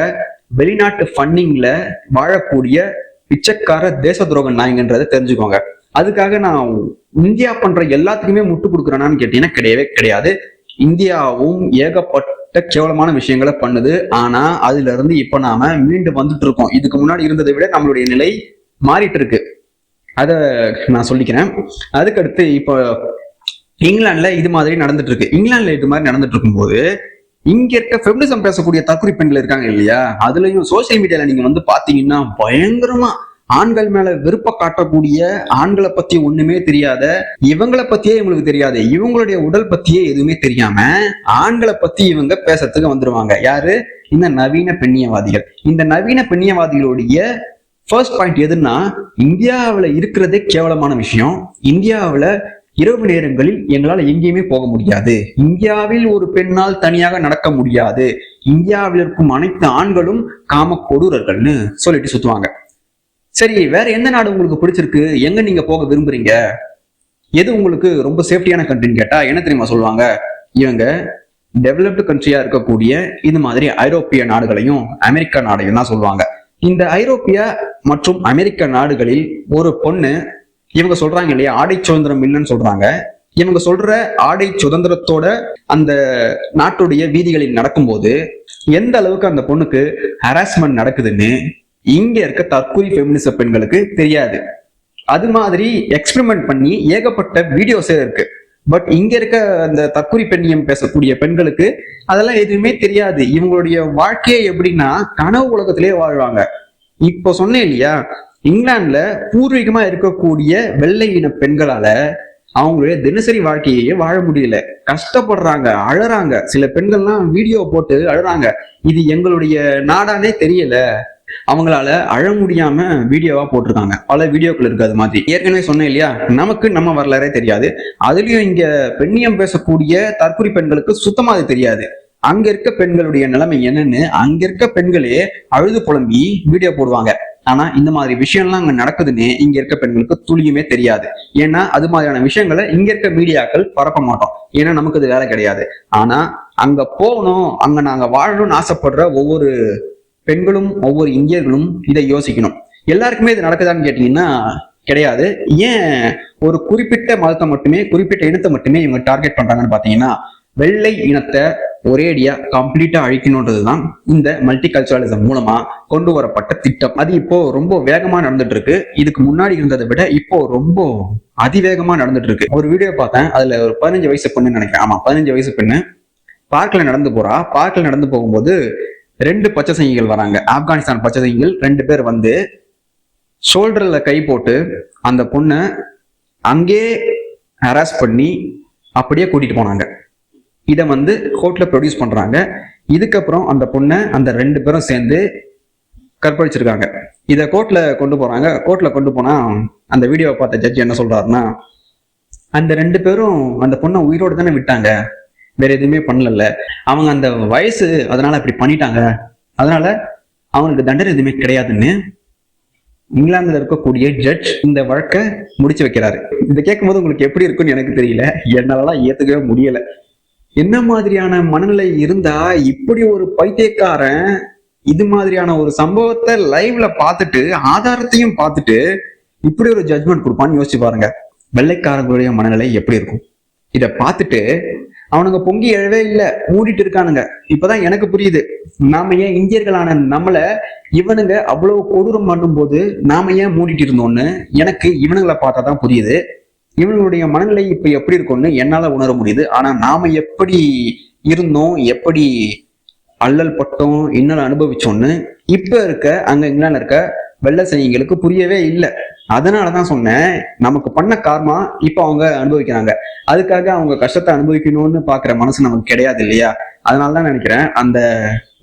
வெளிநாட்டு ஃபண்டிங்ல வாழக்கூடிய பிச்சைக்கார தேச துரோக நாயங்கன்றதை தெரிஞ்சுக்கோங்க. அதுக்காக நான் இந்தியா பண்ற எல்லாத்துக்குமே முட்டு கொடுக்குறேனான்னு கேட்டீங்கன்னா கிடையவே கிடையாது. இந்தியாவும் ஏகப்பட்ட கேவலமான விஷயங்களை பண்ணுது. ஆனா அதுல இருந்து இப்ப நாம மீண்டு வந்துட்டு இருக்கோம். இதுக்கு முன்னாடி இருந்ததை விட நம்மளுடைய நிலை மாறிட்டு இருக்கு. அத நான் சொல்லிக்கிறேன். அதுக்கடுத்து இப்போ இங்கிலாந்துல இது மாதிரி நடந்துட்டு இருக்கு. இங்கிலாந்துல இது மாதிரி நடந்துட்டு இருக்கும்போது இங்க இருக்க ஃபெமினிசம் பேசக்கூடிய தற்கொலை பெண்கள் இருக்காங்க இல்லையா, அதுலயும் சோசியல் மீடியால நீங்க வந்து பாத்தீங்கன்னா பயங்கரமா ஆண்கள் மேல விருப்ப காட்டக்கூடிய, ஆண்களை பத்தி ஒண்ணுமே தெரியாத, இவங்களை பத்தியே இவங்களுக்கு தெரியாது, இவங்களுடைய உடல் பத்தியே எதுவுமே தெரியாம ஆண்களை பத்தி இவங்க பேசுறதுக்கு வந்துருவாங்க. யாரு? இந்த நவீன பெண்ணியவாதிகள். இந்த நவீன பெண்ணியவாதிகளுடைய ஃபர்ஸ்ட் பாயிண்ட் எதுன்னா, இந்தியாவில இருக்கிறதே கேவலமான விஷயம், இந்தியாவில இரவு நேரங்களில் எங்களால் எங்கேயுமே போக முடியாது, இந்தியாவில் ஒரு பெண்ணால் தனியாக நடக்க முடியாது, இந்தியாவில் இருக்கும் அனைத்து ஆண்களும் காம கொடூரர்கள்னு சொல்லிட்டு சுத்துவாங்க. சரி, வேற எந்த நாடு உங்களுக்கு பிடிச்சிருக்கு, எங்க நீங்க போக விரும்புறீங்க, எது உங்களுக்கு ரொம்ப சேஃப்டியான கண்ட்ரின்னு கேட்டா என்ன தெரியுமா சொல்லுவாங்க? இவங்க டெவலப்டு கண்ட்ரியா இருக்கக்கூடிய இது மாதிரி ஐரோப்பிய நாடுகளையும் அமெரிக்கா நாடையும் தான் சொல்லுவாங்க. இந்த ஐரோப்பிய மற்றும் அமெரிக்க நாடுகளில் ஒரு பொண்ணு, இவங்க சொல்றாங்க இல்லையா ஆடை சுதந்திரம் இல்லைன்னு சொல்றாங்க, இவங்க சொல்ற ஆடை சுதந்திரத்தோட அந்த நாட்டுடைய வீதிகளில் நடக்கும்போது எந்த அளவுக்கு அந்த பொண்ணுக்கு ஹராஸ்மெண்ட் நடக்குதுன்னு இங்க இருக்க தற்கொலை ஃபெமினிச பெண்களுக்கு தெரியாது. அது மாதிரி எக்ஸ்பெரிமெண்ட் பண்ணி ஏகப்பட்ட வீடியோஸே இருக்கு. பட் இங்க இருக்க அந்த தற்கொலை பெண்ணியம் பேசக்கூடிய பெண்களுக்கு அதெல்லாம் எதுவுமே தெரியாது. இவங்களுடைய வாழ்க்கையே எப்படின்னா கனவு உலகத்திலேயே வாழ்வாங்க. இப்போ சொன்னேன் இல்லையா, இங்கிலாந்துல பூர்வீகமா இருக்கக்கூடிய வெள்ளை இன பெண்களால அவங்களுடைய தினசரி வாழ்க்கையே வாழ முடியல, கஷ்டப்படுறாங்க, அழறாங்க. சில பெண்கள்லாம் வீடியோ போட்டு அழறாங்க, இது எங்களுடைய நாடானே தெரியல, அவங்களால அழ முடியாம வீடியோவா போட்டிருக்காங்க. பல வீடியோக்கள் இருக்கு. அது மாதிரி ஏற்கனவே சொன்னேன் இல்லையா, நமக்கு நம்ம வரலாறே தெரியாது, அதுலயும் இங்க பெண்ணியம் பேசக்கூடிய தற்கொலை பெண்களுக்கு சுத்தமா அது தெரியாது. அங்க இருக்க பெண்களுடைய நிலைமை என்னன்னு அங்க இருக்க பெண்களே அழுது புலம்பி வீடியோ போடுவாங்க. ஆனா இந்த மாதிரி விஷயம்லாம் அங்க நடக்குதுன்னு இங்க இருக்க பெண்களுக்கு துளியுமே தெரியாது. ஏன்னா அது மாதிரியான விஷயங்களை இங்க இருக்க மீடியாக்கள் பரப்ப மாட்டோம், ஏன்னா நமக்கு அது வேலை கிடையாது. ஆனா அங்க போகணும், அங்க நாங்க வாழணும்னு ஆசைப்படுற ஒவ்வொரு பெண்களும் ஒவ்வொரு இந்தியர்களும் இதை யோசிக்கணும். எல்லாருக்குமே இது நடக்குதான்னு கேட்டீங்கன்னா கிடையாது. ஏன் ஒரு குறிப்பிட்ட மதத்தை மட்டுமே, குறிப்பிட்ட இனத்தை மட்டுமே இவங்க டார்கெட் பண்றாங்கன்னு பாத்தீங்கன்னா, வெள்ளை இனத்தை ஒரேடியா கம்ப்ளீட்டா அழிக்கணும்ன்றதுதான் இந்த மல்டி கல்ச்சரலிசம் மூலமா கொண்டு வரப்பட்ட திட்டம். அது இப்போ ரொம்ப வேகமா நடந்துட்டு இருக்கு. இதுக்கு முன்னாடி இருந்ததை விட இப்போ ரொம்ப அதிவேகமா நடந்துட்டு இருக்கு. ஒரு வீடியோ பார்த்தேன், அதுல ஒரு 15 வயசு பொண்ணு நினைக்கிறேன், ஆமா 15 வயசு பொண்ணு பார்க்ல நடந்து போறா. பார்க்ல நடந்து போகும்போது 2 பச்சை சங்கிகள் வராங்க, ஆப்கானிஸ்தான் பச்சை சங்கிகள் 2 பேர் வந்து ஷோல்டர்ல கை போட்டு அந்த பொண்ணை அங்கே ஹராஸ் பண்ணி அப்படியே கூட்டிட்டு போனாங்க. இதை வந்து கோர்ட்ல ப்ரொடியூஸ் பண்றாங்க. இதுக்கப்புறம் அந்த பொண்ணை அந்த 2 பேரும் சேர்ந்து கற்பழிச்சிருக்காங்க. இதை கோர்ட்ல கொண்டு போறாங்க. கோர்ட்ல கொண்டு போனா அந்த வீடியோவை பார்த்த ஜட்ஜ் என்ன சொல்றாருன்னா, அந்த 2 பேரும் அந்த பொண்ணை உயிரோடு தானே விட்டாங்க, வேற எதுவுமே பண்ணல, அவங்க அந்த வயசு அதனால அப்படி பண்ணிட்டாங்க, அதனால அவங்களுக்கு தண்டனை எதுவுமே கிடையாதுன்னு இங்கிலாந்துல இருக்கக்கூடிய ஜட்ஜ் இந்த வழக்கை முடிச்சு வைக்கிறாரு. இதை கேட்கும்போது உங்களுக்கு எப்படி இருக்குன்னு எனக்கு தெரியல, என்னாலலாம் ஏத்துக்கவே முடியல. என்ன மாதிரியான மனநிலை இருந்தா இப்படி ஒரு பைத்தியக்காரன் இது மாதிரியான ஒரு சம்பவத்தை லைவ்ல பார்த்துட்டு ஆதாரத்தையும் பார்த்துட்டு இப்படி ஒரு ஜட்ஜ்மெண்ட் கொடுப்பான்னு யோசிச்சு பாருங்க. வெள்ளைக்காரங்களுடைய மனநிலை எப்படி இருக்கும்? இதை பார்த்துட்டு அவனுங்க பொங்கி எழவே இல்லை, மூடிட்டு இருக்கானுங்க. இப்பதான் எனக்கு புரியுது, நாம ஏன் இந்தியர்களான நம்மள இவனுங்க அவ்வளவு கொடூரம் பண்ணும்போது நாம ஏன் மூடிட்டு இருந்தோம்னு எனக்கு இவனுங்களை பார்த்தா தான் புரியுது. இவனுடைய மனநிலை இப்ப எப்படி இருக்கும்னு என்னால உணர முடியுது. ஆனா நாம எப்படி இருந்தோம், எப்படி அல்லல் பட்டோம், இன்னும் அனுபவிச்சோம்னு இப்ப இருக்க அங்க இங்கிலாந்துல இருக்க வெள்ளை சங்கிகளுக்கு புரியவே இல்லை. அதனாலதான் சொன்னேன், நமக்கு பண்ண கார்மா இப்ப அவங்க அனுபவிக்கிறாங்க, அதுக்காக அவங்க கஷ்டத்தை அனுபவிக்கணும்னு பாக்குற மனசு நமக்கு கிடையாது இல்லையா? அதனாலதான் நினைக்கிறேன் அந்த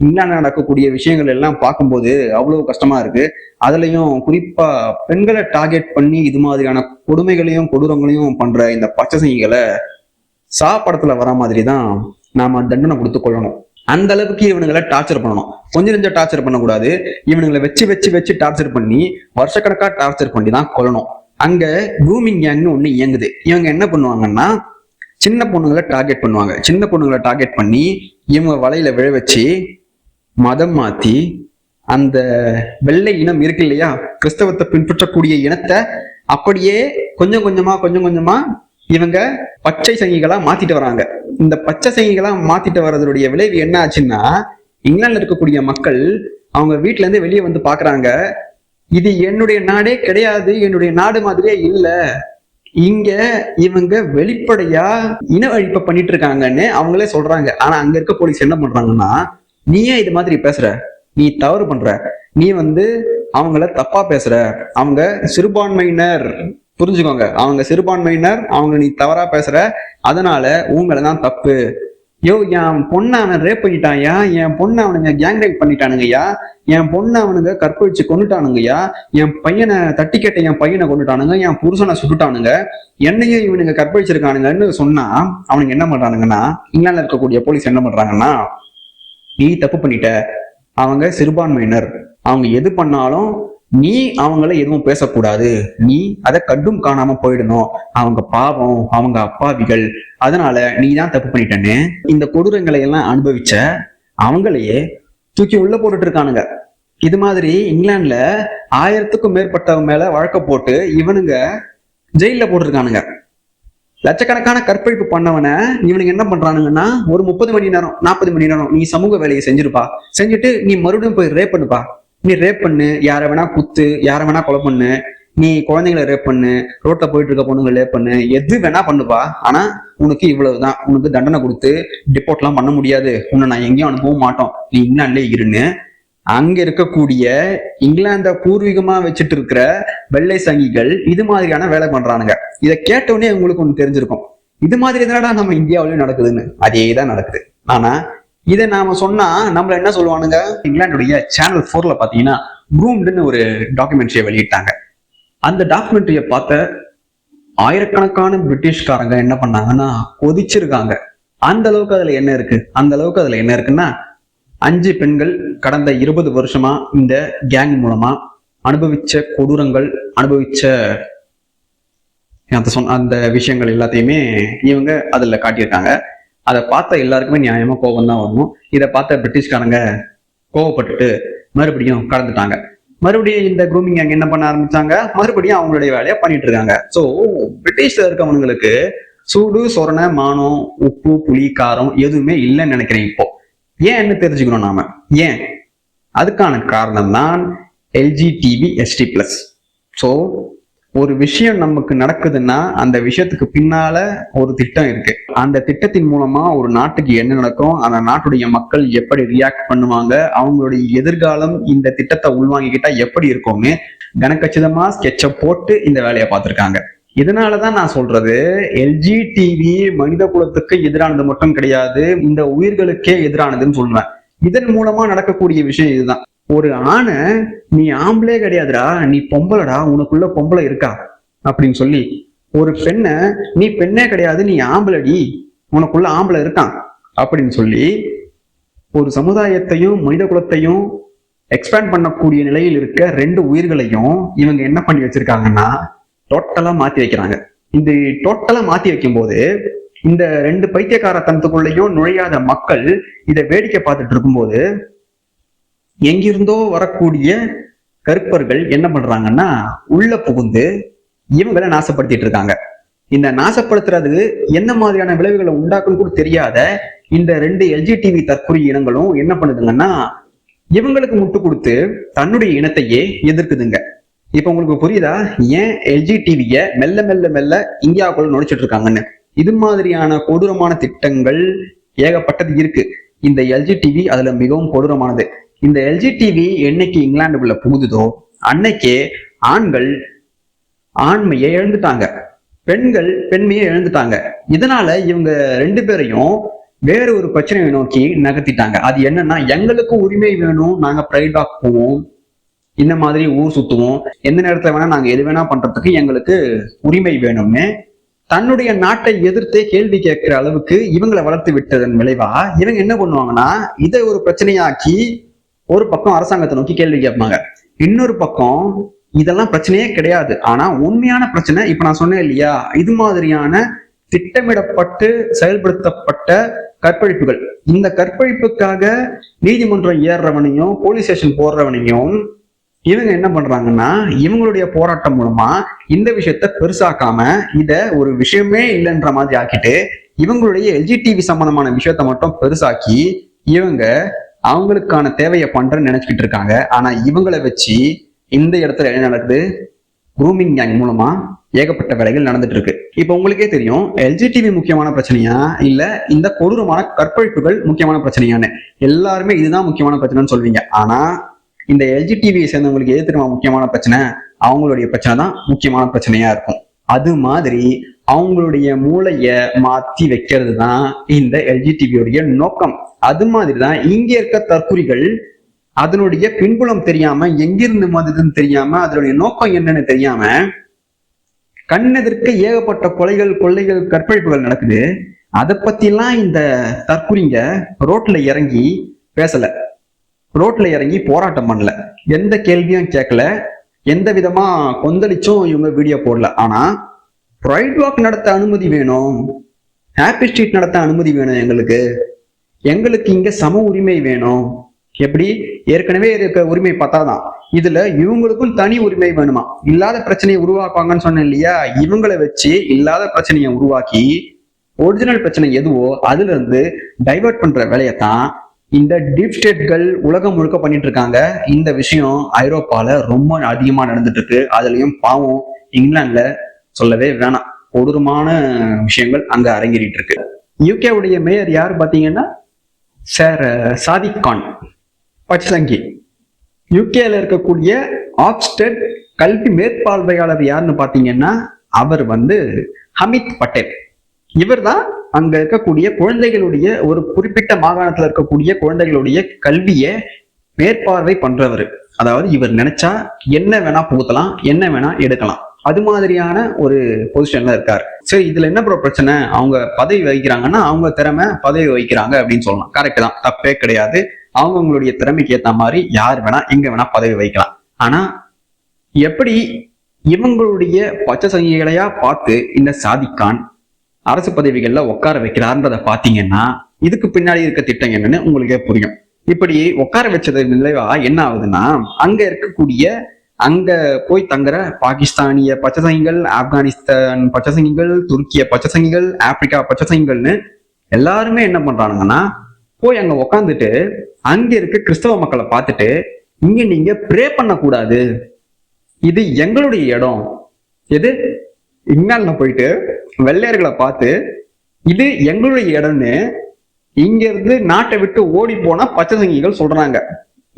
இங்கிலாந்து நடக்கக்கூடிய விஷயங்கள் எல்லாம் பார்க்கும்போது அவ்வளவு கஷ்டமா இருக்கு. அதுலயும் குறிப்பா பெண்களை டார்கெட் பண்ணி இது மாதிரியான கொடுமைகளையும் கொடூரங்களையும் பண்ற இந்த பச்சை சங்கிகளை படத்துல வர மாதிரி தான் நாம தண்டனை கொடுத்து கொள்ளணும். அந்த அளவுக்கு இவனுங்களை டார்ச்சர் பண்ணணும். கொஞ்சம் நெஞ்சம் டார்ச்சர் பண்ணக்கூடாது. இவனுங்களை வச்சு டார்ச்சர் பண்ணி வருஷக்கணக்கா டார்ச்சர் பண்ணி தான் கொள்ளணும். அங்க க்ரூமிங் கேங்னு ஒண்ணு இயங்குது. இவங்க என்ன பண்ணுவாங்கன்னா சின்ன பொண்ணுங்களை டார்கெட் பண்ணுவாங்க. சின்ன பொண்ணுங்களை டார்கெட் பண்ணி இவங்க வலையில விழ வச்சு மதம் மாத்தி அந்த வெள்ளை இனம் இருக்கு இல்லையா, கிறிஸ்தவத்தை பின்பற்றக்கூடிய இனத்தை அப்படியே கொஞ்சம் கொஞ்சமா இவங்க பச்சை சங்கிகளா மாத்திட்டு வராங்க. இந்த பச்சை சங்கிகளா மாத்திட்டு வர்றதுடைய விளைவு என்ன ஆச்சுன்னா, இங்கிலாந்துல இருக்கக்கூடிய மக்கள் அவங்க வீட்டுல இருந்து வெளியே வந்து பாக்குறாங்க, இது என்னுடைய நாடே கிடையாது, என்னுடைய நாடு மாதிரியே இல்ல, இங்க இவங்க வெளிப்படையா இன அழிப்பை பண்ணிட்டு இருக்காங்கன்னு அவங்களே சொல்றாங்க. ஆனா அங்க இருக்க போலீஸ் என்ன பண்றாங்கன்னா, நீ ஏன் இது மாதிரி பேசுற, நீ தவறு பண்ற, நீ அவங்கள தப்பா பேசுற, அவங்க சிறுபான்மையினர், புரிஞ்சுக்கோங்க, அவங்க சிறுபான்மையினர், அவங்க நீ தவறா பேசுற, அதனால உங்களதான் தப்பு. யோ, என் பொண்ணை அவன் ரேப் பண்ணிட்டாயா, என் பொண்ணை அவனுங்க கேங் ரேப் பண்ணிட்டானுங்கய்யா, என் பொண்ணை அவனுங்க கற்பழிச்சு கொண்டுட்டானுங்கய்யா, என் பையனை தட்டி கேட்ட என் பையனை கொண்டுட்டானுங்க, என் புருஷனை சுட்டுட்டானுங்க, என்னையும் இவனுங்க கற்பழிச்சிருக்கானுங்கன்னு சொன்னா அவனுங்க என்ன பண்றானுங்கன்னா, இங்கிலாந்துல இருக்கக்கூடிய போலீஸ் என்ன பண்றாங்கன்னா, நீ தப்பு பண்ணிட்ட, அவங்க சிறுபான்மையினர், அவங்க எது பண்ணாலும் நீ அவங்கள எதுவும் பேசக்கூடாது, நீ அதை கண்டும் காணாம போயிடணும், அவங்க பாவம், அவங்க அப்பாவிகள், அதனால நீ தான் தப்பு பண்ணிட்டேன்னு இந்த கொடூரங்களை எல்லாம் அனுபவிச்ச அவங்களையே தூக்கி உள்ள போட்டுட்டு இருக்கானுங்க. இது மாதிரி இங்கிலாந்துல 1000க்கும் மேற்பட்டவங்க மேல வழக்க போட்டு இவனுங்க ஜெயில போட்டிருக்கானுங்க. லட்சக்கணக்கான கற்பழிப்பு பண்ணவன இவனுங்க என்ன பண்றானுங்கன்னா, ஒரு 30 மணி நேரம் 40 மணி நேரம் நீ சமூக வேலையை செஞ்சிருப்பா, செஞ்சுட்டு நீ மறுபடியும் போய் ரேப் பண்ணுப்பா, நீ ரேப் பண்ணு, யாரை வேணா குத்து, யாரை வேணா கொலை பண்ணு, நீ குழந்தைங்களை ரேப் பண்ணு, ரோட்ல போயிட்டு இருக்க பொண்ணுங்களை ரேப் பண்ணு, எது வேணா பண்ணுப்பா, ஆனா உனக்கு இவ்வளவுதான், உனக்கு தண்டனை கொடுத்து டிபோர்ட் எல்லாம் பண்ண முடியாது, உன்னை நான் எங்கேயும் அனுப்பவும் மாட்டோம், நீ இங்கிலாந்துலேயே இருன்னு அங்க இருக்கக்கூடிய இங்கிலாந்த பூர்வீகமா வச்சுட்டு இருக்கிற வெள்ளை சங்கிகள் இது மாதிரியான வேலை பண்றானுங்க. இதை கேட்டவுடனே உங்களுக்கு ஒண்ணு தெரிஞ்சிருக்கும், இது மாதிரி தானடா நம்ம இந்தியாவிலயும் நடக்குதுன்னு. அதேதான் நடக்குது. ஆனா இதை நாம சொன்னா நம்மள என்ன சொல்லுவானுங்க, இங்கிலாந்துடைய சேனல் 4ல பாத்தீங்கன்னா க்ரூம்டுன்னு ஒரு டாக்குமெண்ட்ரியை வெளியிட்டாங்க. அந்த டாக்குமெண்ட்ரியை பார்த்த ஆயிரக்கணக்கான பிரிட்டிஷ்காரங்க என்ன பண்ணாங்கன்னா கொதிச்சிருக்காங்க. அந்த அளவுக்கு அதுல என்ன இருக்குன்னா, 5 பெண்கள் கடந்த 20 வருஷமா இந்த கேங் மூலமா அனுபவிச்ச கொடூரங்கள், அனுபவிச்ச அந்த விஷயங்கள் எல்லாத்தையுமே இவங்க அதுல காட்டியிருக்காங்க. அதை பார்த்த எல்லாருக்குமே நியாயமா கோபம் தான் வரணும். இதை பார்த்த பிரிட்டிஷ்காரங்க கோவப்பட்டுட்டு மறுபடியும் கடந்துட்டாங்க. மறுபடியும் இந்த க்ரூமிங் கேங் என்ன பண்ண ஆரம்பிச்சாங்க, மறுபடியும் அவங்களுடைய வேலையை பண்ணிட்டு இருக்காங்க. ஸோ பிரிட்டிஷ்ல இருக்கவங்களுக்கு சூடு சொரணை மானம் உப்பு புளி காரம் எதுவுமே இல்லைன்னு நினைக்கிறேன். இப்போ ஏன்னு தெரிஞ்சுக்கணும் நாம. ஏன்? அதுக்கான காரணம் தான் LGTB+. ஸோ ஒரு விஷயம் நமக்கு நடக்குதுன்னா அந்த விஷயத்துக்கு பின்னால ஒரு திட்டம் இருக்கு. அந்த திட்டத்தின் மூலமா ஒரு நாட்டுக்கு என்ன நடக்கும், அந்த நாட்டுடைய மக்கள் எப்படி ரியாக்ட் பண்ணுவாங்க, அவங்களுடைய எதிர்காலம் இந்த திட்டத்தை உள்வாங்கிக்கிட்டா எப்படி இருக்கும்னு கனக்கச்சிதமா ஸ்கெட்சை போட்டு இந்த வேலையை பார்த்திருக்காங்க. இதனாலதான் நான் சொல்றது, LGTB மனித குலத்துக்கு எதிரானது மட்டும் கிடையாது, இந்த உயிர்களுக்கே எதிரானதுன்னு சொல்லுவேன். இதன் மூலமா நடக்கக்கூடிய விஷயம் இதுதான். ஒரு ஆணை நீ ஆம்பளே கிடையாதுடா, நீ பொம்பளடா, உனக்குள்ள பொம்பளை இருக்கா அப்படின்னு சொல்லி, ஒரு பெண்ணை நீ பெண்ணே கிடையாது, நீ ஆம்பளடி, உனக்குள்ள ஆம்பளை இருக்கான் அப்படின்னு சொல்லி ஒரு சமுதாயத்தையும் மனித குலத்தையும் எக்ஸ்பேண்ட் பண்ணக்கூடிய நிலையில் இருக்க 2 உயிர்களையும் இவங்க என்ன பண்ணி வச்சிருக்காங்கன்னா டோட்டலா மாத்தி வைக்கிறாங்க. இந்த டோட்டலா மாத்தி வைக்கும் போது இந்த 2 பைத்தியக்காரத்தனத்துக்குள்ளேயும் நுழையாத மக்கள் இதை வேடிக்கை பார்த்துட்டு இருக்கும்போது எங்கிருந்தோ வரக்கூடிய கருப்பர்கள் என்ன பண்றாங்கன்னா உள்ள புகுந்து இவங்களை நாசப்படுத்திட்டு இருக்காங்க. இந்த நாசப்படுத்துறது என்ன மாதிரியான விளைவுகளை உண்டாக்குன்னு கூட தெரியாத இந்த 2 LGTB தற்கொலை இனங்களும் என்ன பண்ணுதுங்கன்னா இவங்களுக்கு முட்டு கொடுத்து தன்னுடைய இனத்தையே எதிர்க்குதுங்க. இப்ப உங்களுக்கு புரியுதா ஏன் LGTB-ய மெல்ல மெல்ல மெல்ல இந்தியாவுக்குள்ள நுழைச்சிட்டு இருக்காங்கன்னு? இது மாதிரியான கொடூரமான திட்டங்கள் ஏகப்பட்டது இருக்கு. இந்த LGTB அதுல மிகவும் கொடூரமானது. இந்த LGTB என்னைக்கு இங்கிலாந்துக்குள்ள புகுதுதோ அன்னைக்கே ஆண்கள் ஆண்மையை இழந்துட்டாங்க, பெண்கள் பெண்மையை இழந்துட்டாங்க. இதனால இவங்க 2 பேரையும் வேற ஒரு பிரச்சனையை நோக்கி நகர்த்திட்டாங்க. அது என்னன்னா, எங்களுக்கு உரிமை வேணும், நாங்க ப்ரைட் ஆஃப் போவோம், இந்த மாதிரி ஊர் சுத்துவோம், எந்த நேரத்துல வேணா நாங்க எது வேணா பண்றதுக்கு எங்களுக்கு உரிமை வேணும்னு தன்னுடைய நாட்டை எதிர்த்தே கேள்வி கேட்கிற அளவுக்கு இவங்களை வளர்த்து விட்டதன் விளைவா இவங்க என்ன பண்ணுவாங்கன்னா இதை ஒரு பிரச்சனையாக்கி ஒரு பக்கம் அரசாங்கத்தை நோக்கி கேள்வி கேட்பாங்க, இன்னொரு பக்கம் இதெல்லாம் பிரச்சனையே கிடையாது, ஆனா உண்மையான பிரச்சனை இப்ப நான் சொன்னேன் இல்லையா, இது மாதிரியான திட்டமிடப்பட்டு செயல்படுத்தப்பட்ட கற்பழிப்புகள், இந்த கற்பழிப்புக்காக நீதிமன்றம் ஏறுறவனையும் போலீஸ் ஸ்டேஷன் போடுறவனையும் இவங்க என்ன பண்றாங்கன்னா இவங்களுடைய போராட்டம் மூலமா இந்த விஷயத்த பெருசாக்காம இத ஒரு விஷயமே இல்லைன்ற மாதிரி ஆக்கிட்டு இவங்களுடைய எல்ஜிடிவி சம்பந்தமான விஷயத்த மட்டும் பெருசாக்கி இவங்க அவங்களுக்கான தேவையை பண்றேன்னு நினைச்சுக்கிட்டு இருக்காங்க. ஆனா இவங்களை வச்சு இந்த இடத்துல என்ன நடக்குது, குரூமிங் கேங் மூலமா ஏகப்பட்ட வேலைகள் நடந்துட்டு இருக்கு. இப்ப உங்களுக்கே தெரியும் எல்ஜிடிவி முக்கியமான பிரச்சனையா இல்ல இந்த கொடூரமான கற்பழிப்புகள் முக்கியமான பிரச்சனையான்னு. எல்லாருமே இதுதான் முக்கியமான பிரச்சனைன்னு சொல்வீங்க. ஆனா இந்த எல்ஜிடிவியை சேர்ந்தவங்களுக்கு எது தெரியுமா முக்கியமான பிரச்சனை, அவங்களுடைய பிரச்சனை தான் முக்கியமான பிரச்சனையா இருக்கும். அது மாதிரி அவங்களுடைய மூளைய மாத்தி வைக்கிறது தான் இந்த எல்ஜிடிவியோடைய நோக்கம். அது மாதிரிதான் இங்க இருக்க தற்குறிகள் அதனுடைய பின்புலம் தெரியாம எங்கிருந்து வந்ததுன்னு தெரியாம அதனுடைய நோக்கம் என்னன்னு தெரியாம கண்ணெதிர்க்க ஏகப்பட்ட கொள்ளைகள் கற்பழிப்புகள் நடக்குது. அதை பத்திலாம் இந்த தற்குறிங்க ரோட்ல இறங்கி பேசல, ரோட்ல இறங்கி போராட்டம் பண்ணல, எந்த கேள்வியும் கேட்கல, எந்த விதமா கொந்தளிச்சும் இவங்க வீடியோ போடல. ஆனா ப்ரைட் வாக் நடத்த அனுமதி வேணும், ஹாப்பி ஸ்ட்ரீட் நடத்த அனுமதி வேணும், எங்களுக்கு இங்க சம உரிமை வேணும். எப்படி ஏற்கனவே இருக்க உரிமை பார்த்தாதான் இதுல இவங்களுக்கும் தனி உரிமை வேணுமா, இல்லாத பிரச்சனையை உருவாக்குவாங்கன்னு சொன்னேன் இல்லையா, இவங்களை வச்சு இல்லாத பிரச்சனையை உருவாக்கி ஒரிஜினல் பிரச்சனை எதுவோ அதுல இருந்து டைவர்ட் பண்ற வேலையத்தான் இந்த டீப் ஸ்டேட்கள் உலகம் முழுக்க பண்ணிட்டு இருக்காங்க. இந்த விஷயம் ஐரோப்பால ரொம்ப அதிகமா நடந்துட்டு இருக்கு. அதுலயும் பாவம் இங்கிலாந்துல சொல்லவே வேணாம், கொடூரமான விஷயங்கள் அங்க அரங்கேறிட்டு இருக்கு. யூகேவுடைய மேயர் யார் பாத்தீங்கன்னா சார் சாதிக் கான், பச்சசங்கி. யூகேல இருக்கக்கூடிய ஆக்ஸ்டட் கல்வி மேற்பார்வையாளர் யாருன்னு பாத்தீங்கன்னா அவர் ஹமித் பட்டேல். இவர் தான் அங்க இருக்கக்கூடிய குழந்தைகளுடைய ஒரு குறிப்பிட்ட மாகாணத்துல இருக்கக்கூடிய குழந்தைகளுடைய கல்வியை மேற்பார்வை பண்றவர். அதாவது இவர் நினைச்சா என்ன வேணா புகுத்தலாம், என்ன வேணா எடுக்கலாம், அது மாதிரியான ஒரு பொசிஷன்ல இருக்காரு. சரி, இதுல என்ன பிரச்சனை, அவங்க பதவி வகிக்கிறாங்கன்னா அவங்க திறமை பதவி வகிக்கிறாங்க அப்படின்னு சொல்லலாம். கரெக்ட் தான், தப்பே கிடையாது. அவங்களுடைய திறமைக்கு ஏத்த மாதிரி யார் வேணா எங்க வேணா பதவி வகிக்கலாம். ஆனா எப்படி இவங்களுடைய பச்சை சங்கிகளையா பார்த்து இந்த சாதிக் கான் அரசு பதவிகள்ல உட்கார வைக்கிறார்ன்றத பாத்தீங்கன்னா இதுக்கு பின்னாடி இருக்க திட்டம் என்னன்னு உங்களுக்கே புரியும். இப்படி உட்கார வச்சது விளைவா என்ன ஆகுதுன்னா அங்க இருக்கக்கூடிய அங்க போய் தங்குற பாகிஸ்தானிய பச்சைசங்கிகள், ஆப்கானிஸ்தான் பச்சைசங்கிகள், துருக்கிய பச்சைசங்கிகள், ஆப்பிரிக்கா பச்சைசங்கிகள்னு எல்லாருமே என்ன பண்றானுங்கன்னா போய் அங்க உக்காந்துட்டு அங்க இருக்க கிறிஸ்தவ மக்களை பார்த்துட்டு இங்க நீங்க ப்ரே பண்ணக்கூடாது, இது எங்களுடைய இடம், எது இங்கிலாந்துல போயிட்டு வெள்ளையர்களை பார்த்து இது எங்களுடைய இடம்னு இங்க இருந்து நாட்டை விட்டு ஓடி போன பச்சைசங்கிகள் சொல்றாங்க.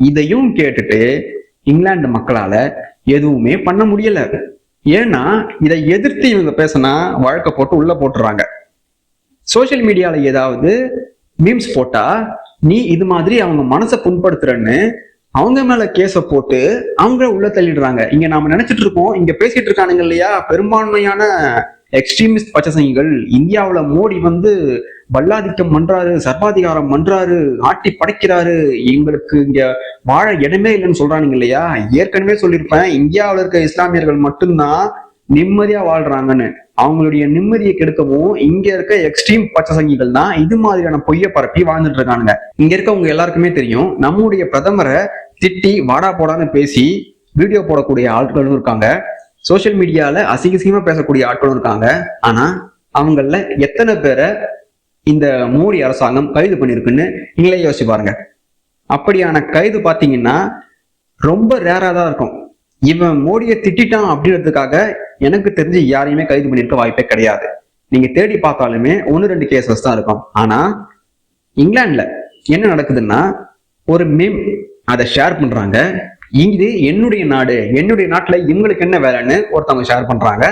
இதையும் கேட்டுட்டு இங்கிலாந்து மக்களால எதுவுமே பண்ண முடியல. ஏன்னா இதை எதிர்த்து இவங்க பேசினா வழக்க போட்டு உள்ள போட்டுறாங்க. சோசியல் மீடியால ஏதாவது மீம்ஸ் போட்டா நீ இது மாதிரி அவங்க மனசை புண்படுத்துறன்னு அவங்க மேல கேஸ போட்டு அவங்க உள்ள தள்ளிடுறாங்க. இங்க நாம நினைச்சிட்டு இருக்கோம், இங்க பேசிட்டு இருக்கானுங்க இல்லையா பெரும்பான்மையான எக்ஸ்ட்ரீமிஸ்ட் பச்சைசங்கிகள், இந்தியாவுல மோடி பல்லாதிக்கம் பண்றாரு, சர்வாதிகாரம் பண்றாரு, ஆட்டி படைக்கிறாரு, எங்களுக்கு இங்க வாழ இடமே இல்லைன்னு சொல்றானுங்க இல்லையா. ஏற்கனவே சொல்லியிருப்பேன், இந்தியாவில இருக்க இஸ்லாமியர்கள் மட்டும்தான் நிம்மதியா வாழ்றாங்கன்னு. அவங்களுடைய நிம்மதியை கெடுக்கவும் இங்க இருக்க எக்ஸ்ட்ரீம் பச்சைசங்கிகள் தான் இது மாதிரியான பொய்ய பரப்பி வாழ்ந்துட்டு இருக்கானுங்க. இங்க இருக்கவங்க எல்லாருக்குமே தெரியும், நம்முடைய பிரதமரை திட்டி வாடா போடான்னு பேசி வீடியோ போடக்கூடிய ஆட்களும் இருக்காங்க, சோசியல் மீடியால அசிங்கமா பேசக்கூடிய ஆட்களும் இருக்காங்க. ஆனா அவங்கள எத்தனை பேரை இந்த மோடி அரசாங்கம் கைது பண்ணிருக்குன்னு நீங்களே யோசிச்சு பாருங்க. அப்படியான கைது பாத்தீங்கன்னா ரொம்ப ரேரா தான் இருக்கும். இவன் மோடியை திட்டான் அப்படின்றதுக்காக எனக்கு தெரிஞ்சு யாரையுமே கைது பண்ணிருக்க வாய்ப்பே கிடையாது. நீங்க தேடி பார்த்தாலுமே 1-2 கேசஸ் தான் இருக்கும். ஆனா இங்கிலாந்துல என்ன நடக்குதுன்னா ஒரு மீம் அதை ஷேர் பண்றாங்க, இது என்னுடைய நாடு, என்னுடைய நாட்டுல இவங்களுக்கு என்ன வேலைன்னு ஒருத்தவங்க ஷேர் பண்றாங்க,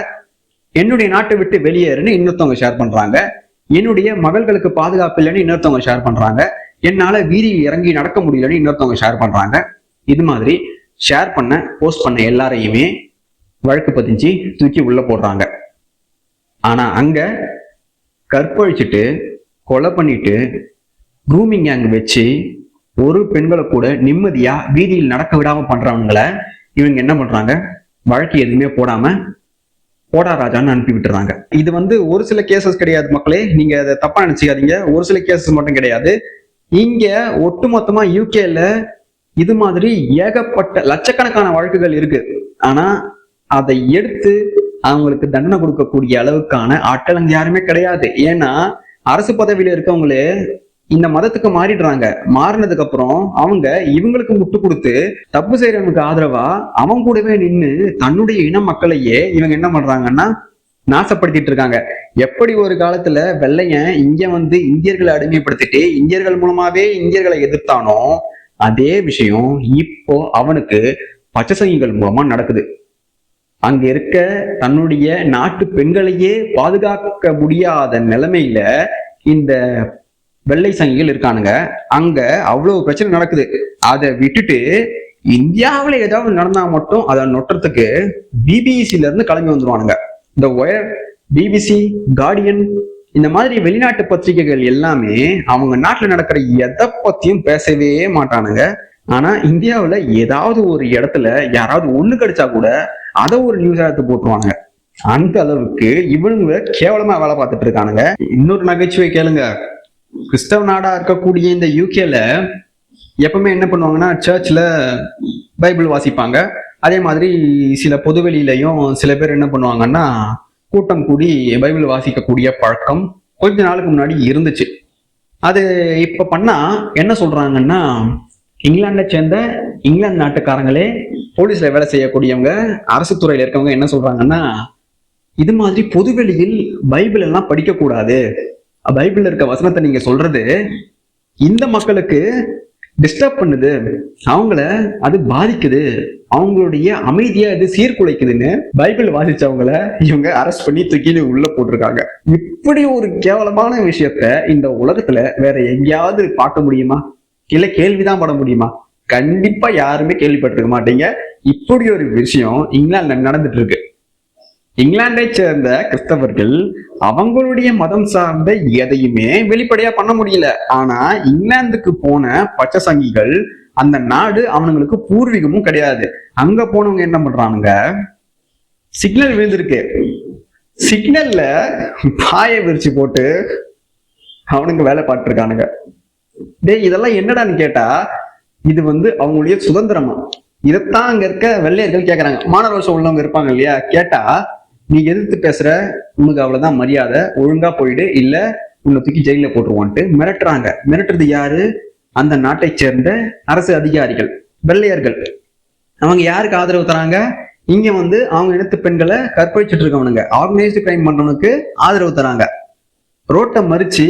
என்னுடைய நாட்டை விட்டு வெளியேறுன்னு இன்னொருத்தவங்க ஷேர் பண்றாங்க, என்னுடைய மகள்களுக்கு பாதுகாப்பு இல்லைன்னு இன்னொருத்தவங்க ஷேர் பண்றாங்க, என்னால வீதியில் இறங்கி நடக்க முடியலன்னு இன்னொருத்தவங்க ஷேர் பண்றாங்க. இது மாதிரி ஷேர் பண்ண போஸ்ட் பண்ண எல்லாரையுமே வழக்கு பதிஞ்சு தூக்கி உள்ள போடுறாங்க. ஆனா அங்க கற்பழிச்சுட்டு கொலை பண்ணிட்டு க்ரூமிங் கேங் வச்சு ஒரு பெண்களை கூட நிம்மதியா வீதியில் நடக்க விடாம பண்றவங்கள இவங்க என்ன பண்றாங்க, வழக்கு எதுவுமே போடாம போடா ராஜான்னு அனுப்பி விட்டுறாங்க. இது வந்து ஒரு சில கேசஸ் கிடையாது மக்களே, நீங்க அதை தப்பா நினைச்சுக்காதீங்க. ஒரு சில கேசஸ் மட்டும் கிடையாது. இங்க ஒட்டுமொத்தமா யூகேல இது மாதிரி ஏகப்பட்ட லட்சக்கணக்கான வழக்குகள் இருக்கு. ஆனா அதை எடுத்து அவங்களுக்கு தண்டனை கொடுக்கக்கூடிய அளவுக்கான ஆட்கள் அங்க யாருமே கிடையாது. ஏன்னா அரசு பதவியில இருக்கவங்களே இந்த மதத்துக்கு மாறிடுறாங்க. மாறினதுக்கு அப்புறம் அவங்க இவங்களுக்கு முட்டு கொடுத்து தப்பு செய்யறவனுக்கு ஆதரவா அவங்க கூடவே நின்று தன்னுடைய இன மக்களையே இவங்க என்ன பண்றாங்கன்னா நாசப்படுத்திட்டு இருக்காங்க. எப்படி ஒரு காலத்துல வெள்ளையன் இங்க வந்து இந்தியர்களை அடிமைப்படுத்திட்டு இந்தியர்கள் மூலமாவே இந்தியர்களை எதிர்த்தானோ அதே விஷயம் இப்போ அவனுக்கு பச்சைசங்கிகள் மூலமா நடக்குது. அங்க இருக்க தன்னுடைய நாட்டு பெண்களையே பாதுகாக்க முடியாத நிலைமையில இந்த வெள்ளை சங்கிகள் இருக்கானுங்க. அங்க அவ்வளவு பிரச்சனை நடக்குது. அதை விட்டுட்டு இந்தியாவில ஏதாவது நடந்தா மட்டும் அதை நொட்டுறதுக்கு பிபிசில இருந்து கிளம்பி வந்துருவானுங்க. இந்த ஒயர், பிபிசி, கார்டியன் இந்த மாதிரி வெளிநாட்டு பத்திரிகைகள் எல்லாமே அவங்க நாட்டுல நடக்கிற எதை பத்தியும் பேசவே மாட்டானுங்க. ஆனா இந்தியாவுல ஏதாவது ஒரு இடத்துல யாராவது ஒண்ணு கிடைச்சா கூட அதை ஒரு நியூஸா எடுத்து போட்டுருவாங்க. அந்த அளவுக்கு இவனுங்க கேவலமா வேலை பார்த்துட்டு இருக்கானுங்க. இன்னொரு நகைச்சுவை கேளுங்க. கிறிஸ்தவ நாடா இருக்கக்கூடிய இந்த யூகேல எப்பவுமே என்ன பண்ணுவாங்கன்னா சர்ச்ல பைபிள் வாசிப்பாங்க. அதே மாதிரி சில பொதுவெளியிலையும் சில பேர் என்ன பண்ணுவாங்கன்னா கூட்டம் கூடி பைபிள் வாசிக்கக்கூடிய பழக்கம் கொஞ்ச நாளுக்கு முன்னாடி இருந்துச்சு. அது இப்ப பண்ணா என்ன சொல்றாங்கன்னா, இங்கிலாண்டை சேர்ந்த இங்கிலாந்து நாட்டுக்காரங்களே போலீஸ்ல வேலை செய்யக்கூடியவங்க, அரசு துறையில இருக்கவங்க என்ன சொல்றாங்கன்னா, இது மாதிரி பொதுவெளியில் பைபிள் எல்லாம் படிக்க கூடாது. பைபிள்ல இருக்க வசனத்தை நீங்க சொல்றது இந்த மக்களுக்கு டிஸ்டர்ப் பண்ணுது, அவங்கள அது பாதிக்குது, அவங்களுடைய அமைதியா இது சீர்குலைக்குதுன்னு பைபிள் வாசிச்சவங்கள இவங்க அரெஸ்ட் பண்ணி தூக்கி உள்ள போட்டிருக்காங்க. இப்படி ஒரு கேவலமான விஷயத்த இந்த உலகத்துல வேற எங்கேயாவது பார்க்க முடியுமா? இல்ல கேள்விதான் பட முடியுமா? கண்டிப்பா யாருமே கேள்விப்பட்டிருக்க மாட்டீங்க. இப்படி ஒரு விஷயம் இங்கிலாந்துல நடந்துட்டு இருக்கு. இங்கிலாந்தை சேர்ந்த கிறிஸ்தவர்கள் அவங்களுடைய மதம் சார்ந்த எதையுமே வெளிப்படையா பண்ண முடியல. ஆனா இங்கிலாந்துக்கு போன பச்சை சங்கிகள், அந்த நாடு அவனுங்களுக்கு பூர்வீகமும் கிடையாது. அங்க போனவங்க என்ன பண்றானுங்க, சிக்னல் விழுந்திருக்கு, சிக்னல்ல பாய விரிச்சு போட்டு அவனுங்க வேலை பார்த்து இருக்கானுங்க. டேய் இதெல்லாம் என்னடான்னு கேட்டா, இது வந்து அவங்களுடைய சுதந்திரமா? இதைத்தான் அங்க இருக்க வெள்ளையர்கள் கேக்குறாங்க. மாணவர்கள் உள்ளவங்க இருப்பாங்க இல்லையா, கேட்டா நீ எதிர்த்து பேசுற, உனக்கு அவ்வளவுதான் மரியாதை, ஒழுங்கா போயிடு, இல்ல உன்னை தூக்கி ஜெயில போட்டுருவான்ட்டு மிரட்டுறாங்க. மிரட்டுறது யாரு? அந்த நாட்டை சேர்ந்த அரசு அதிகாரிகள், வெள்ளையர்கள். அவங்க யாருக்கு ஆதரவு தராங்க? இங்க வந்து அவங்க இனத்து பெண்களை கற்பழிச்சுட்டு இருக்கவனுங்க, ஆர்கனைஸ்டு கிரைம் பண்றவனுக்கு ஆதரவு தராங்க. ரோட்டை மறிச்சு,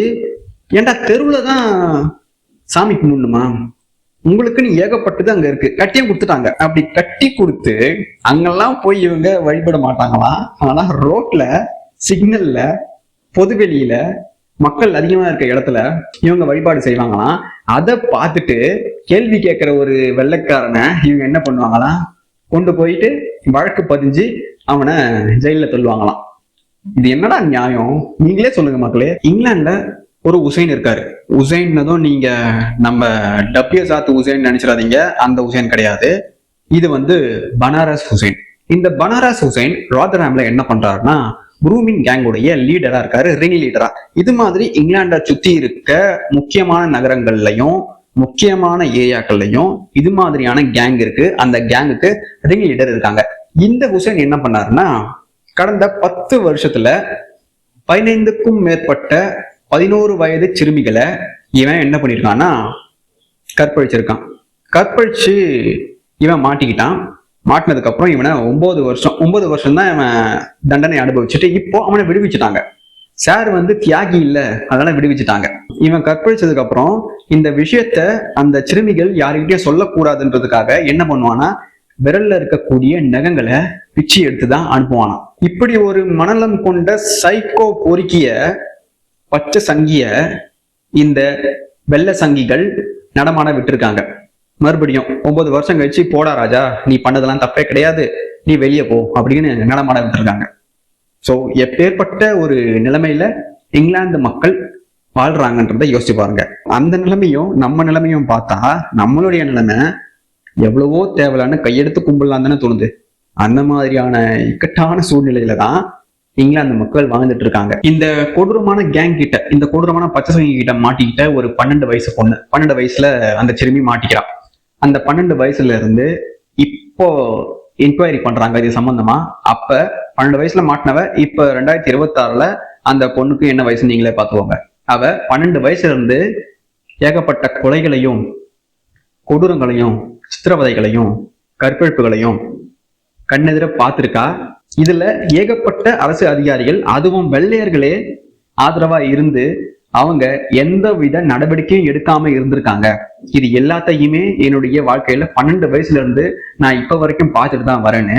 ஏன்டா தெருவுல தான் சாமி கும்பிடணுமா? உங்களுக்குன்னு ஏகப்பட்டது அங்க இருக்கு, கட்டியும் கொடுத்துட்டாங்க. அப்படி கட்டி கொடுத்து அங்கெல்லாம் போய் இவங்க வழிபட மாட்டாங்களாம். ஆனா ரோட்ல, சிக்னல்ல, பொதுவெளியில, மக்கள் அதிகமா இருக்க இடத்துல இவங்க வழிபாடு செய்வாங்களாம். அதை பார்த்துட்டு கேள்வி கேட்கிற ஒரு வெள்ளைக்காரனை இவங்க என்ன பண்ணுவாங்களாம், கொண்டு போயிட்டு வழக்கு பதிஞ்சு அவனை ஜெயில தள்ளுவாங்களாம். இது என்னடா நியாயம்? நீங்களே சொல்லுங்க மக்களே. இங்கிலாந்துல ஒரு உசைன் இருக்காரு. உசைன்னதும் நீங்க நம்ம டபிள்யூ சாத் உசைன் நினைச்சிடாதீங்க, அந்த உசைன் கிடையாது. இது வந்து பனாரஸ் ஹுசைன். இந்த பனாரஸ் ஹுசைன் ராதர்ஹாம்ல என்ன பண்றாருன்னா, க்ரூமிங் கேங்குடைய லீடரா இருக்காரு, ரிங் லீடரா. இது மாதிரி இங்கிலாண்டை சுத்தி இருக்க முக்கியமான நகரங்கள்லயும் முக்கியமான ஏரியாக்கள்லயும் இது மாதிரியான கேங் இருக்கு. அந்த கேங்குக்கு ரிங் லீடர் இருக்காங்க. இந்த ஹுசைன் என்ன பண்ணாருன்னா, கடந்த 10 வருஷத்துல 15க்கும் மேற்பட்ட 11 வயது சிறுமிகளை இவன் என்ன பண்ணிருக்கான்னா கற்பழிச்சிருக்கான். கற்பழிச்சு இவன் மாட்டிக்கிட்டான். மாட்டினதுக்கு அப்புறம் இவனை 9 வருஷம் தான் இவன் தண்டனை அனுபவிச்சுட்டு இப்போ அவனை விடுவிச்சுட்டாங்க. சார் வந்து தியாகி இல்ல, அதனால விடுவிச்சுட்டாங்க. இவன் கற்பழிச்சதுக்கு அப்புறம் இந்த விஷயத்த அந்த சிறுமிகள் யாருக்கிட்டையும் சொல்லக்கூடாதுன்றதுக்காக என்ன பண்ணுவானா, விரல்ல இருக்கக்கூடிய நகங்களை பிச்சு எடுத்துதான் அனுப்புவானா. இப்படி ஒரு மனநலம் கொண்ட சைக்கோ பொறுக்கிய பச்சை சங்கிய இந்த வெள்ளை சங்கிகள் நடமாட விட்டுருக்காங்க. மறுபடியும் 9 வருஷம் கழிச்சு, போடா ராஜா, நீ பண்ணதெல்லாம் தப்பே கிடையாது, நீ வெளியே போ அப்படின்னு நடமாட விட்டுருக்காங்க. ஸோ எப்பேற்பட்ட ஒரு நிலைமையில இங்கிலாந்து மக்கள் வாழ்றாங்கன்றத யோசிச்சு பாருங்க. அந்த நிலைமையும் நம்ம நிலைமையும் பார்த்தா நம்மளுடைய நிலைமை எவ்வளவோ தேவையில்லான்னு கையெடுத்து கும்பிடலாம் தானே தோணுது. அந்த மாதிரியான இக்கட்டான சூழ்நிலையில தான் இங்கிலாந்து மக்கள் வாழ்ந்துட்டு இருக்காங்க. இந்த கொடூரமான கேங் கிட்ட, இந்த கொடூரமான பச்சை சங்கி கிட்ட மாட்டிக்கிட்ட ஒரு 12 வயசு பொண்ணு, 12 வயசுல அந்த சிறுமி மாட்டிக்கிறான். அந்த 12 வயசுல இருந்து இப்போ என்கொயரி பண்றாங்க இது சம்பந்தமா. அப்ப 12 வயசுல மாட்டினவ இப்ப 2026ல அந்த பொண்ணுக்கு என்ன வயசு நீங்களே பார்த்துக்கோங்க. அவ 12 வயசுல இருந்து ஏகப்பட்ட கொலைகளையும் கொடூரங்களையும் சித்திரவதைகளையும் கற்பழிப்புகளையும் கண்ணெதிர பார்த்திருக்கா. இதுல ஏகப்பட்ட அரசு அதிகாரிகள், அதுவும் வெள்ளையர்களே ஆதரவா இருந்து அவங்க எந்த வித நடவடிக்கையும் எடுக்காம இருந்திருக்காங்க. இது எல்லாத்தையுமே என்னுடைய வாழ்க்கையில 12 வயசுல இருந்து நான் இப்ப வரைக்கும் பார்த்துட்டு தான் வரேன்னு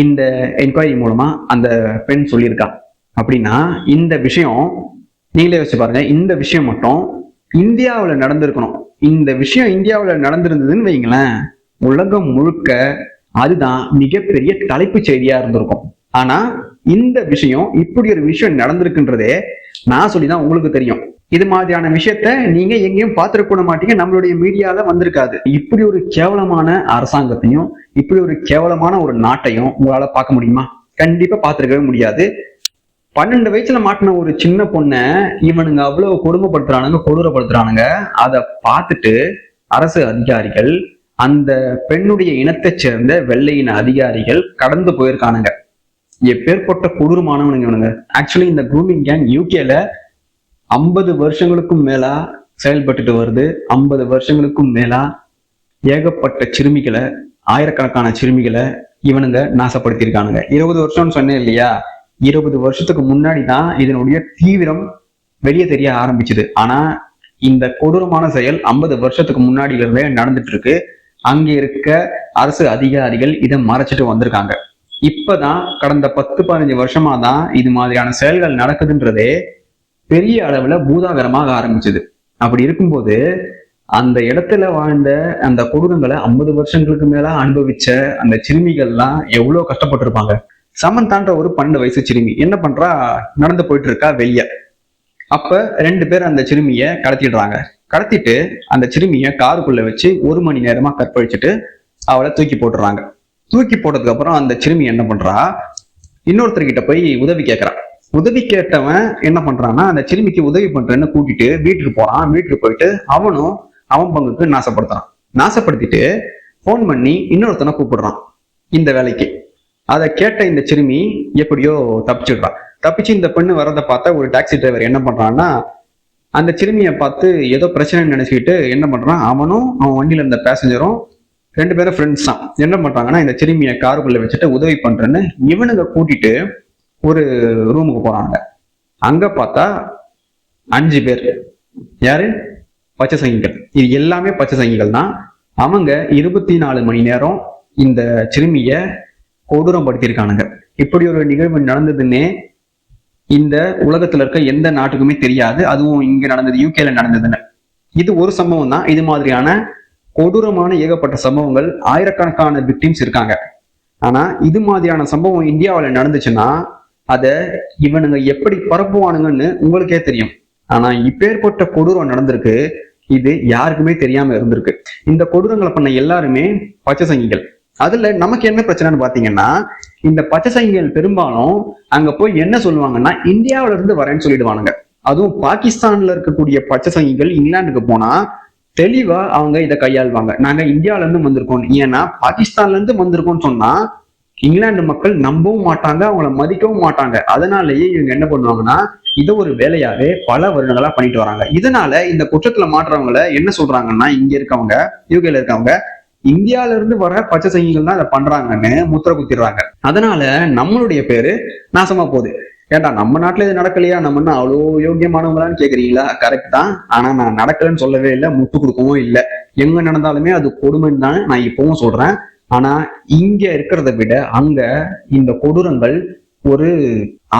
இந்த என்கொயரி மூலமா அந்த பெண் சொல்லியிருக்கா. அப்படின்னா இந்த விஷயம் நீங்களே யோசிச்சு பாருங்க. இந்த விஷயம் மட்டும் இந்தியாவில் நடந்திருக்கணும். இந்த விஷயம் இந்தியாவில் நடந்திருந்ததுன்னு வைங்களேன், உலகம் முழுக்க அதுதான் மிகப்பெரிய தலைப்பு செய்தியா இருந்திருக்கும். ஆனா இந்த விஷயம், இப்படி ஒரு விஷயம் நடந்திருக்குன்றதே நான் சொல்லிதான் உங்களுக்கு தெரியும். இது மாதிரியான விஷயத்த நீங்க எங்கேயும் பார்த்துருக்க மாட்டீங்க, நம்மளுடைய மீடியால வந்திருக்காது. இப்படி ஒரு கேவலமான அரசாங்கத்தையும் இப்படி ஒரு கேவலமான ஒரு நாட்டையும் உங்களால பார்க்க முடியுமா? கண்டிப்பா பார்த்துருக்கவே முடியாது. 12 வயசுல மாட்டின ஒரு சின்ன பொண்ணை இவனுங்க அவ்வளவு கொடுமைப்படுத்துறானுங்க, கொடூரப்படுத்துறானுங்க. அதை பார்த்துட்டு அரசு அதிகாரிகள், அந்த பெண்ணுடைய இனத்தை சேர்ந்த வெள்ளையின அதிகாரிகள் கடந்து போயிருக்கானுங்க. எப்பேற்பட்ட கொடூரமானவனுங்க இவனுங்க. ஆக்சுவலி இந்த க்ரூமிங் கேங் யூகேல 50 வருஷங்களுக்கும் மேலா செயல்பட்டுட்டு வருது. 50 வருஷங்களுக்கும் மேலா ஏகப்பட்ட சிறுமிகளை, ஆயிரக்கணக்கான சிறுமிகளை இவனுங்க நாசப்படுத்தியிருக்கானுங்க. 20 வருஷம்னு சொன்னேன் இல்லையா, 20 வருஷத்துக்கு முன்னாடி தான் இதனுடைய தீவிரம் வெளியே தெரிய ஆரம்பிச்சுது. ஆனா இந்த கொடூரமான செயல் 50 வருஷத்துக்கு முன்னாடில இருந்தே நடந்துட்டு இருக்கு. அங்க இருக்க அரசு அதிகாரிகள் இதை மறைச்சிட்டு வந்திருக்காங்க. இப்பதான் கடந்த 10-15 வருஷமா தான் இது மாதிரியான செயல்கள் நடக்குதுன்றதே பெரிய அளவுல பூதாகரமாக ஆரம்பிச்சது. அப்படி இருக்கும்போது அந்த இடத்துல வாழ்ந்த அந்த கொடூரங்களை 50 வருஷங்களுக்கு மேல அனுபவிச்ச அந்த சிறுமிகள்லாம் எவ்வளவு கஷ்டப்பட்டிருப்பாங்க. சமந்தான்ற ஒரு 12 வயசு சிறுமி என்ன பண்றா, நடந்து போயிட்டு இருக்கா வெளியே. அப்ப 2 பேர் அந்த சிறுமிய கடத்திடுறாங்க. கடத்திட்டு அந்த சிறுமிய காருக்குள்ள வச்சு 1 மணி நேரமா கற்பழிச்சுட்டு அவளை தூக்கி போட்டுறாங்க. தூக்கி போட்டதுக்கு அப்புறம் அந்த சிறுமி என்ன பண்றா, இன்னொருத்தர்கிட்ட போய் உதவி கேட்கறான். உதவி கேட்டவன் என்ன பண்றான்னா, அந்த சிறுமிக்கு உதவி பண்றேன்னு கூட்டிட்டு வீட்டுக்கு போறான். வீட்டுக்கு போயிட்டு அவனும் அவன் பங்குக்கு நாசப்படுத்துறான். நாசப்படுத்திட்டு போன் பண்ணி இன்னொருத்தனை கூப்பிடுறான் இந்த வேலைக்கு. அதை கேட்ட இந்த சிறுமி எப்படியோ தப்பிச்சுடுறான். தப்பிச்சு இந்த பெண்ணு வரதை பார்த்தா ஒரு டாக்ஸி டிரைவர் என்ன பண்றான்னா, அந்த சிறுமியை பார்த்து ஏதோ பிரச்சனை நினைச்சுக்கிட்டு என்ன பண்றான், அவனும் அவன் வண்டியில இருந்த பேசஞ்சரும் 2 பேரும் ஃப்ரெண்ட்ஸ் தான். என்ன பண்றாங்கன்னா, இந்த சிறுமியை காருக்குள்ள வச்சுட்டு உதவி பண்றேன்னு இவனுங்க கூட்டிட்டு ஒரு ரூமுக்கு போறாங்க. அங்க பார்த்தா 5 பேர். யாரு? பச்சை சங்கிகள். இது எல்லாமே பச்சை சங்கிகள் தான். அவங்க 24 மணி நேரம் இந்த சிறுமிய கொடூரம் படுத்தியிருக்கானுங்க. இப்படி ஒரு நிகழ்வு நடந்ததுன்னே இந்த உலகத்துல இருக்க எந்த நாட்டுக்குமே தெரியாது. அதுவும் இங்க நடந்தது, யூகேல நடந்ததுன்னு. இது ஒரு சம்பவம் தான். இது மாதிரியான கொடூரமான ஏகப்பட்ட சம்பவங்கள், ஆயிரக்கணக்கான விக்டிம்ஸ் இருக்காங்க. ஆனா இது மாதிரியான சம்பவம் இந்தியாவில் நடந்துச்சுன்னா அதை இவனுங்க எப்படி பரப்புவானுங்கன்னு உங்களுக்கே தெரியும். ஆனா இப்பேற்பட்ட கொடூரம் நடந்திருக்கு, இது யாருக்குமே தெரியாம இருந்திருக்கு. இந்த கொடூரங்களை பண்ண எல்லாருமே பச்சை சங்கிகள். அதுல நமக்கு என்ன பிரச்சனைன்னு பாத்தீங்கன்னா, இந்த பச்சை சங்கிகள் பெரும்பாலும் அங்க போய் என்ன சொல்லுவாங்கன்னா, இந்தியாவில இருந்து வரேன்னு சொல்லிடுவானுங்க. அதுவும் பாகிஸ்தான்ல இருக்கக்கூடிய பச்சை சங்கிகள் இங்கிலாந்துக்கு போனா தெளிவா அவங்க இதை கையாள்வாங்க. நாங்க இந்தியாவில இருந்து வந்திருக்கோம். ஏன்னா பாகிஸ்தான்ல இருந்து வந்திருக்கோம்னு சொன்னா இங்கிலாந்து மக்கள் நம்பவும் மாட்டாங்க, அவங்கள மதிக்கவும் மாட்டாங்க. அதனாலேயே இவங்க என்ன பண்ணுவாங்கன்னா, இதை ஒரு வேலையாவே பல வருடங்களா பண்ணிட்டு வராங்க. இதனால இந்த குற்றத்துல மாட்டுறவங்கள என்ன சொல்றாங்கன்னா, இங்க இருக்கவங்க, யூகேல இருக்கவங்க, இந்தியால இருந்து வர பச்சை சங்கிகள் தான் அதை பண்றாங்கன்னு முத்திர குத்திடுறாங்க. அதனால நம்மளுடைய பேரு நாசமா போகுது. ஏன்டா நம்ம நாட்டுல இது நடக்கலையா, நம்ம என்ன அவ்வளோ யோக்கியமானவங்களான்னு கேக்குறீங்களா? கரெக்ட் தான். ஆனா நான் நடக்கலன்னு சொல்லவே இல்லை, முட்டு கொடுக்கவும் இல்லை. எங்க நடந்தாலுமே அது கொடுமைன்னு தான் நான் இப்பவும் சொல்றேன். ஆனா இங்க இருக்கிறத விட அங்க இந்த கொடூரங்கள் ஒரு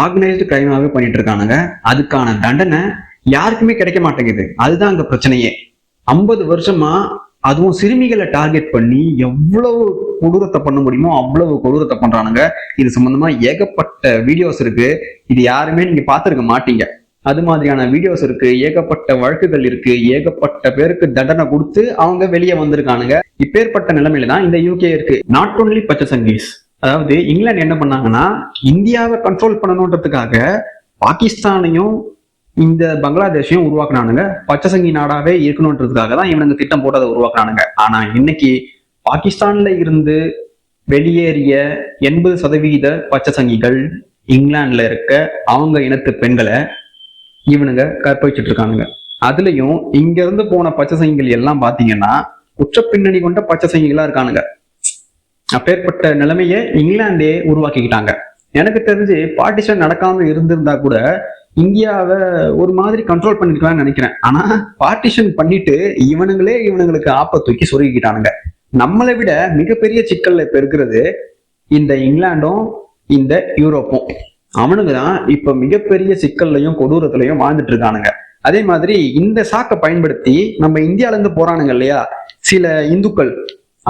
ஆர்கனைஸ்டு கிரைமாவே பண்ணிட்டு இருக்கானுங்க. அதுக்கான தண்டனை யாருக்குமே கிடைக்க மாட்டேங்குது. அதுதான் அங்க பிரச்சனையே. 50 வருஷமா அதுவும் சிறுமிகளை டார்கெட் பண்ணி எவ்வளவு கொடூரத்தை பண்ண முடியுமோ அவ்வளவு கொடூரத்தை பண்றானுங்க. இது சம்பந்தமா ஏகப்பட்ட வீடியோஸ் இருக்கு. இது யாருமே நீங்க பார்த்திருக்க மாட்டீங்க. அது மாதிரியான வீடியோஸ் இருக்கு, ஏகப்பட்ட வழக்குகள் இருக்கு, ஏகப்பட்ட பேருக்கு தண்டனை கொடுத்து அவங்க வெளியே வந்திருக்கானுங்க. இப்பேற்பட்ட நிலைமையில தான் இந்த யூகே இருக்கு. நாட் ஒன்லி பச்சை சங்கீஸ், அதாவது இங்கிலாந்து என்ன பண்ணாங்கன்னா இந்தியாவை கண்ட்ரோல் பண்ணணுன்றதுக்காக பாகிஸ்தானையும் இந்த பங்களாதேஷையும் உருவாக்குனானுங்க. பச்சை சங்கி நாடாவே இருக்கணும்ன்றதுக்காக தான் இவனுங்க திட்டம் போட்டு அதை உருவாக்குனானுங்க. ஆனா இன்னைக்கு பாகிஸ்தான்ல இருந்து வெளியேறிய 80% பச்சை சங்கிகள் இங்கிலாந்துல இருக்க அவங்க இனத்து பெண்களை இவனுங்க கற்பழிச்சிட்டு இருக்கானுங்க. அதுலயும் இங்க இருந்து போன பச்சை சங்கிகள் எல்லாம் பாத்தீங்கன்னா குற்ற பின்னணி கொண்ட பச்சை சங்கிகளா இருக்கானுங்க. அப்பேற்பட்ட நிலைமையை இங்கிலாந்தே உருவாக்கிக்கிட்டாங்க. எனக்கு தெரிஞ்சு பார்ட்டிஷன் நடக்காம இருந்திருந்தா கூட இந்தியாவை ஒரு மாதிரி கண்ட்ரோல் பண்ணிருக்கலாம்னு நினைக்கிறேன். ஆனா பார்ட்டிஷன் பண்ணிட்டு இவனுங்களுக்கு ஆப்ப தூக்கி சொருகிக்கிட்டானுங்க. நம்மளை விட மிகப்பெரிய சிக்கல்ல இப்ப இருக்கிறது இந்த இங்கிலாண்டும் இந்த யூரோப்பும். அவனுங்க தான் இப்ப மிகப்பெரிய சிக்கல்லையும் கொடூரத்திலையும் வாழ்ந்துட்டு இருக்கானுங்க. அதே மாதிரி இந்த சாக்கை பயன்படுத்தி நம்ம இந்தியால இருந்து போறானுங்க இல்லையா சில இந்துக்கள்,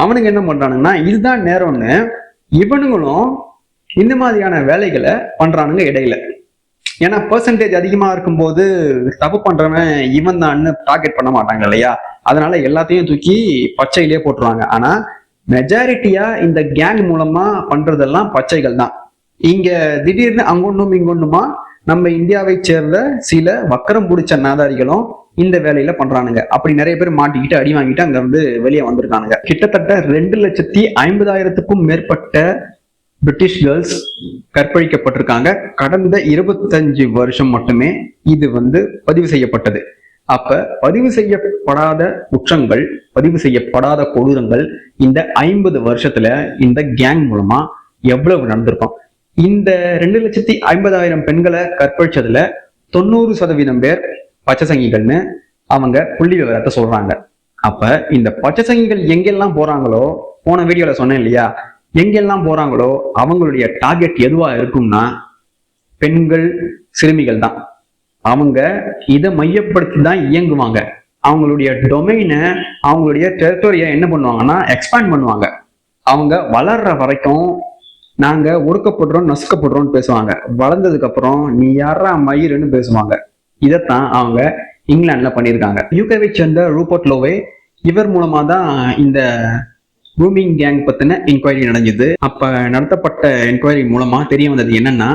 அவனுங்க என்ன பண்றானுங்கன்னா இதுதான் நேரம்னு இவனுங்களும் இந்த மாதிரியான வேலைகளை பண்றானுங்க இடையில. ஏன்னா பெர்சன்டேஜ் அதிகமா இருக்கும்போது தப்பு பண்றவன் இவன் தான் டார்கெட் பண்ண மாட்டாங்க இல்லையா, அதனால எல்லாத்தையும் தூக்கி பச்சையிலேயே போட்டுருவாங்க. ஆனா மெஜாரிட்டியா இந்த கேங் மூலமா பண்றதெல்லாம் பச்சைகள் தான். இங்க திடீர்னு அங்கொன்னும் இங்கொன்னுமா நம்ம இந்தியாவை சேர்ந்த சில வக்கரம் பிடிச்ச நாதாரிகளும் இந்த வேலையில பண்றானுங்க. அப்படி நிறைய பேர் மாட்டிக்கிட்டு அடி வாங்கிட்டு அங்க இருந்து வெளியே வந்திருக்கானுங்க. கிட்டத்தட்ட 2,50,000க்கும் மேற்பட்ட பிரிட்டிஷ் கேர்ள்ஸ் கற்பழிக்கப்பட்டிருக்காங்க. கடந்த 25 வருஷம் மட்டுமே இது பதிவு செய்யப்பட்டது. அப்ப பதிவு செய்யப்படாத குற்றங்கள், பதிவு செய்யப்படாத கொடூரங்கள் இந்த 50 வருஷத்துல இந்த கேங் மூலமா எவ்வளவு நடந்திருக்கும். இந்த 2,50,000 பெண்களை கற்பழிச்சதுல 90% பேர் பச்சை சங்கிகள்னு அவங்க புள்ளி விவரத்தை சொல்றாங்க. அப்ப இந்த பச்சை சங்கிகள் எங்கெல்லாம் போறாங்களோ, போன வீடியோல சொன்னேன் இல்லையா, எங்கெல்லாம் போறாங்களோ அவங்களுடைய டார்கெட் எதுவா இருக்கும்னா பெண்கள், சிறுமிகள் தான். அவங்க இதை மையப்படுத்தி தான் இயங்குவாங்க. அவங்களுடைய டொமைனை, அவங்களுடைய டெரிட்டோரியை என்ன பண்ணுவாங்கன்னா எக்ஸ்பேண்ட் பண்ணுவாங்க. அவங்க வளர்ற வரைக்கும் நாங்க ஒடுக்கப்படுறோம், நசுக்கப்படுறோம்னு பேசுவாங்க. வளர்ந்ததுக்கு அப்புறம் நீ யாரா மயிருன்னு பேசுவாங்க. இதைத்தான் அவங்க இங்கிலாந்துல பண்ணியிருக்காங்க. யூகேவை சேர்ந்த ரூபர்ட் லோவே, இவர் மூலமா தான் இந்த ரூமிங் கேங் பத்தின என்கொயரி நடந்தது. அப்ப நடத்தப்பட்ட என்கொயரி மூலமா தெரிய வந்தது என்னன்னா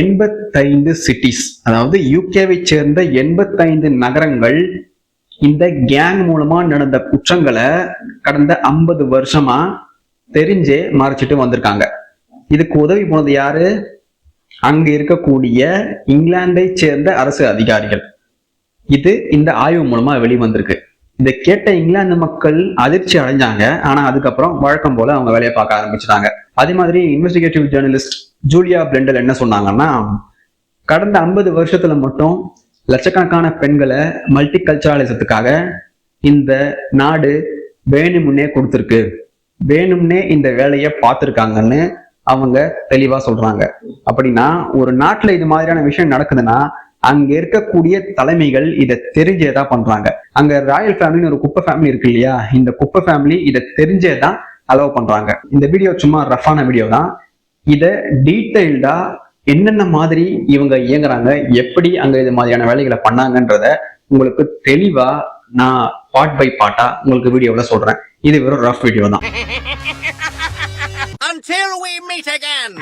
85 சிட்டிஸ், அதாவது யூகேவை சேர்ந்த 85 நகரங்கள் இந்த கேங் மூலமா நடந்த குற்றங்களை கடந்த 50 வருஷமா தெரிஞ்சே மறைச்சிட்டு வந்திருக்காங்க. இதுக்கு உதவி போனது யாரு? அங்க இருக்கக்கூடிய இங்கிலாந்தை சேர்ந்த அரசு அதிகாரிகள். இது இந்த ஆய்வு மூலமா வெளிவந்திருக்கு. இதை கேட்ட இங்கிலாந்து மக்கள் அதிர்ச்சி அடைஞ்சாங்க. ஆனா அதுக்கப்புறம் வழக்கம் போல அவங்க வேலையை பார்க்க ஆரம்பிச்சிட்டாங்க. அதே மாதிரி இன்வெஸ்டிகேட்டிவ் ஜேர்னலிஸ்ட் ஜூலியா பிளெண்டல் என்ன சொன்னாங்கன்னா, கடந்த 50 வருஷத்துல மட்டும் லட்சக்கணக்கான பெண்களை மல்டி கல்ச்சரலிசத்துக்காக இந்த நாடு வேணும்னே கொடுத்துருக்கு, வேணும்னே இந்த வேலையை பார்த்துருக்காங்கன்னு அவங்க தெளிவா சொல்றாங்க. அப்படின்னா ஒரு நாட்டுல இது மாதிரியான விஷயம் நடக்குதுன்னா அங்க இருக்கக்கூடிய தலைமைகள் இதை தெரிஞ்சேதான் பண்றாங்க. அங்க ராயல் ஃபேமிலின்னு ஒரு குப்பை ஃபேமிலி இருக்கு இல்லையா, இந்த குப்பை ஃபேமிலி இதை தெரிஞ்சேதான் அலோவ் பண்றாங்க. இந்த வீடியோ சும்மா ரஃபான வீடியோ தான். இதை டீட்டெயில்டா என்னென்ன மாதிரி இவங்க இயங்குறாங்க, எப்படி அங்க இது மாதிரியான வேலைகளை பண்ணாங்கன்றத உங்களுக்கு தெளிவா நான் பார்ட் பை பார்ட்டா உங்களுக்கு வீடியோல சொல்றேன். இது வெறும் ரஃப் வீடியோ தான். Until we meet again.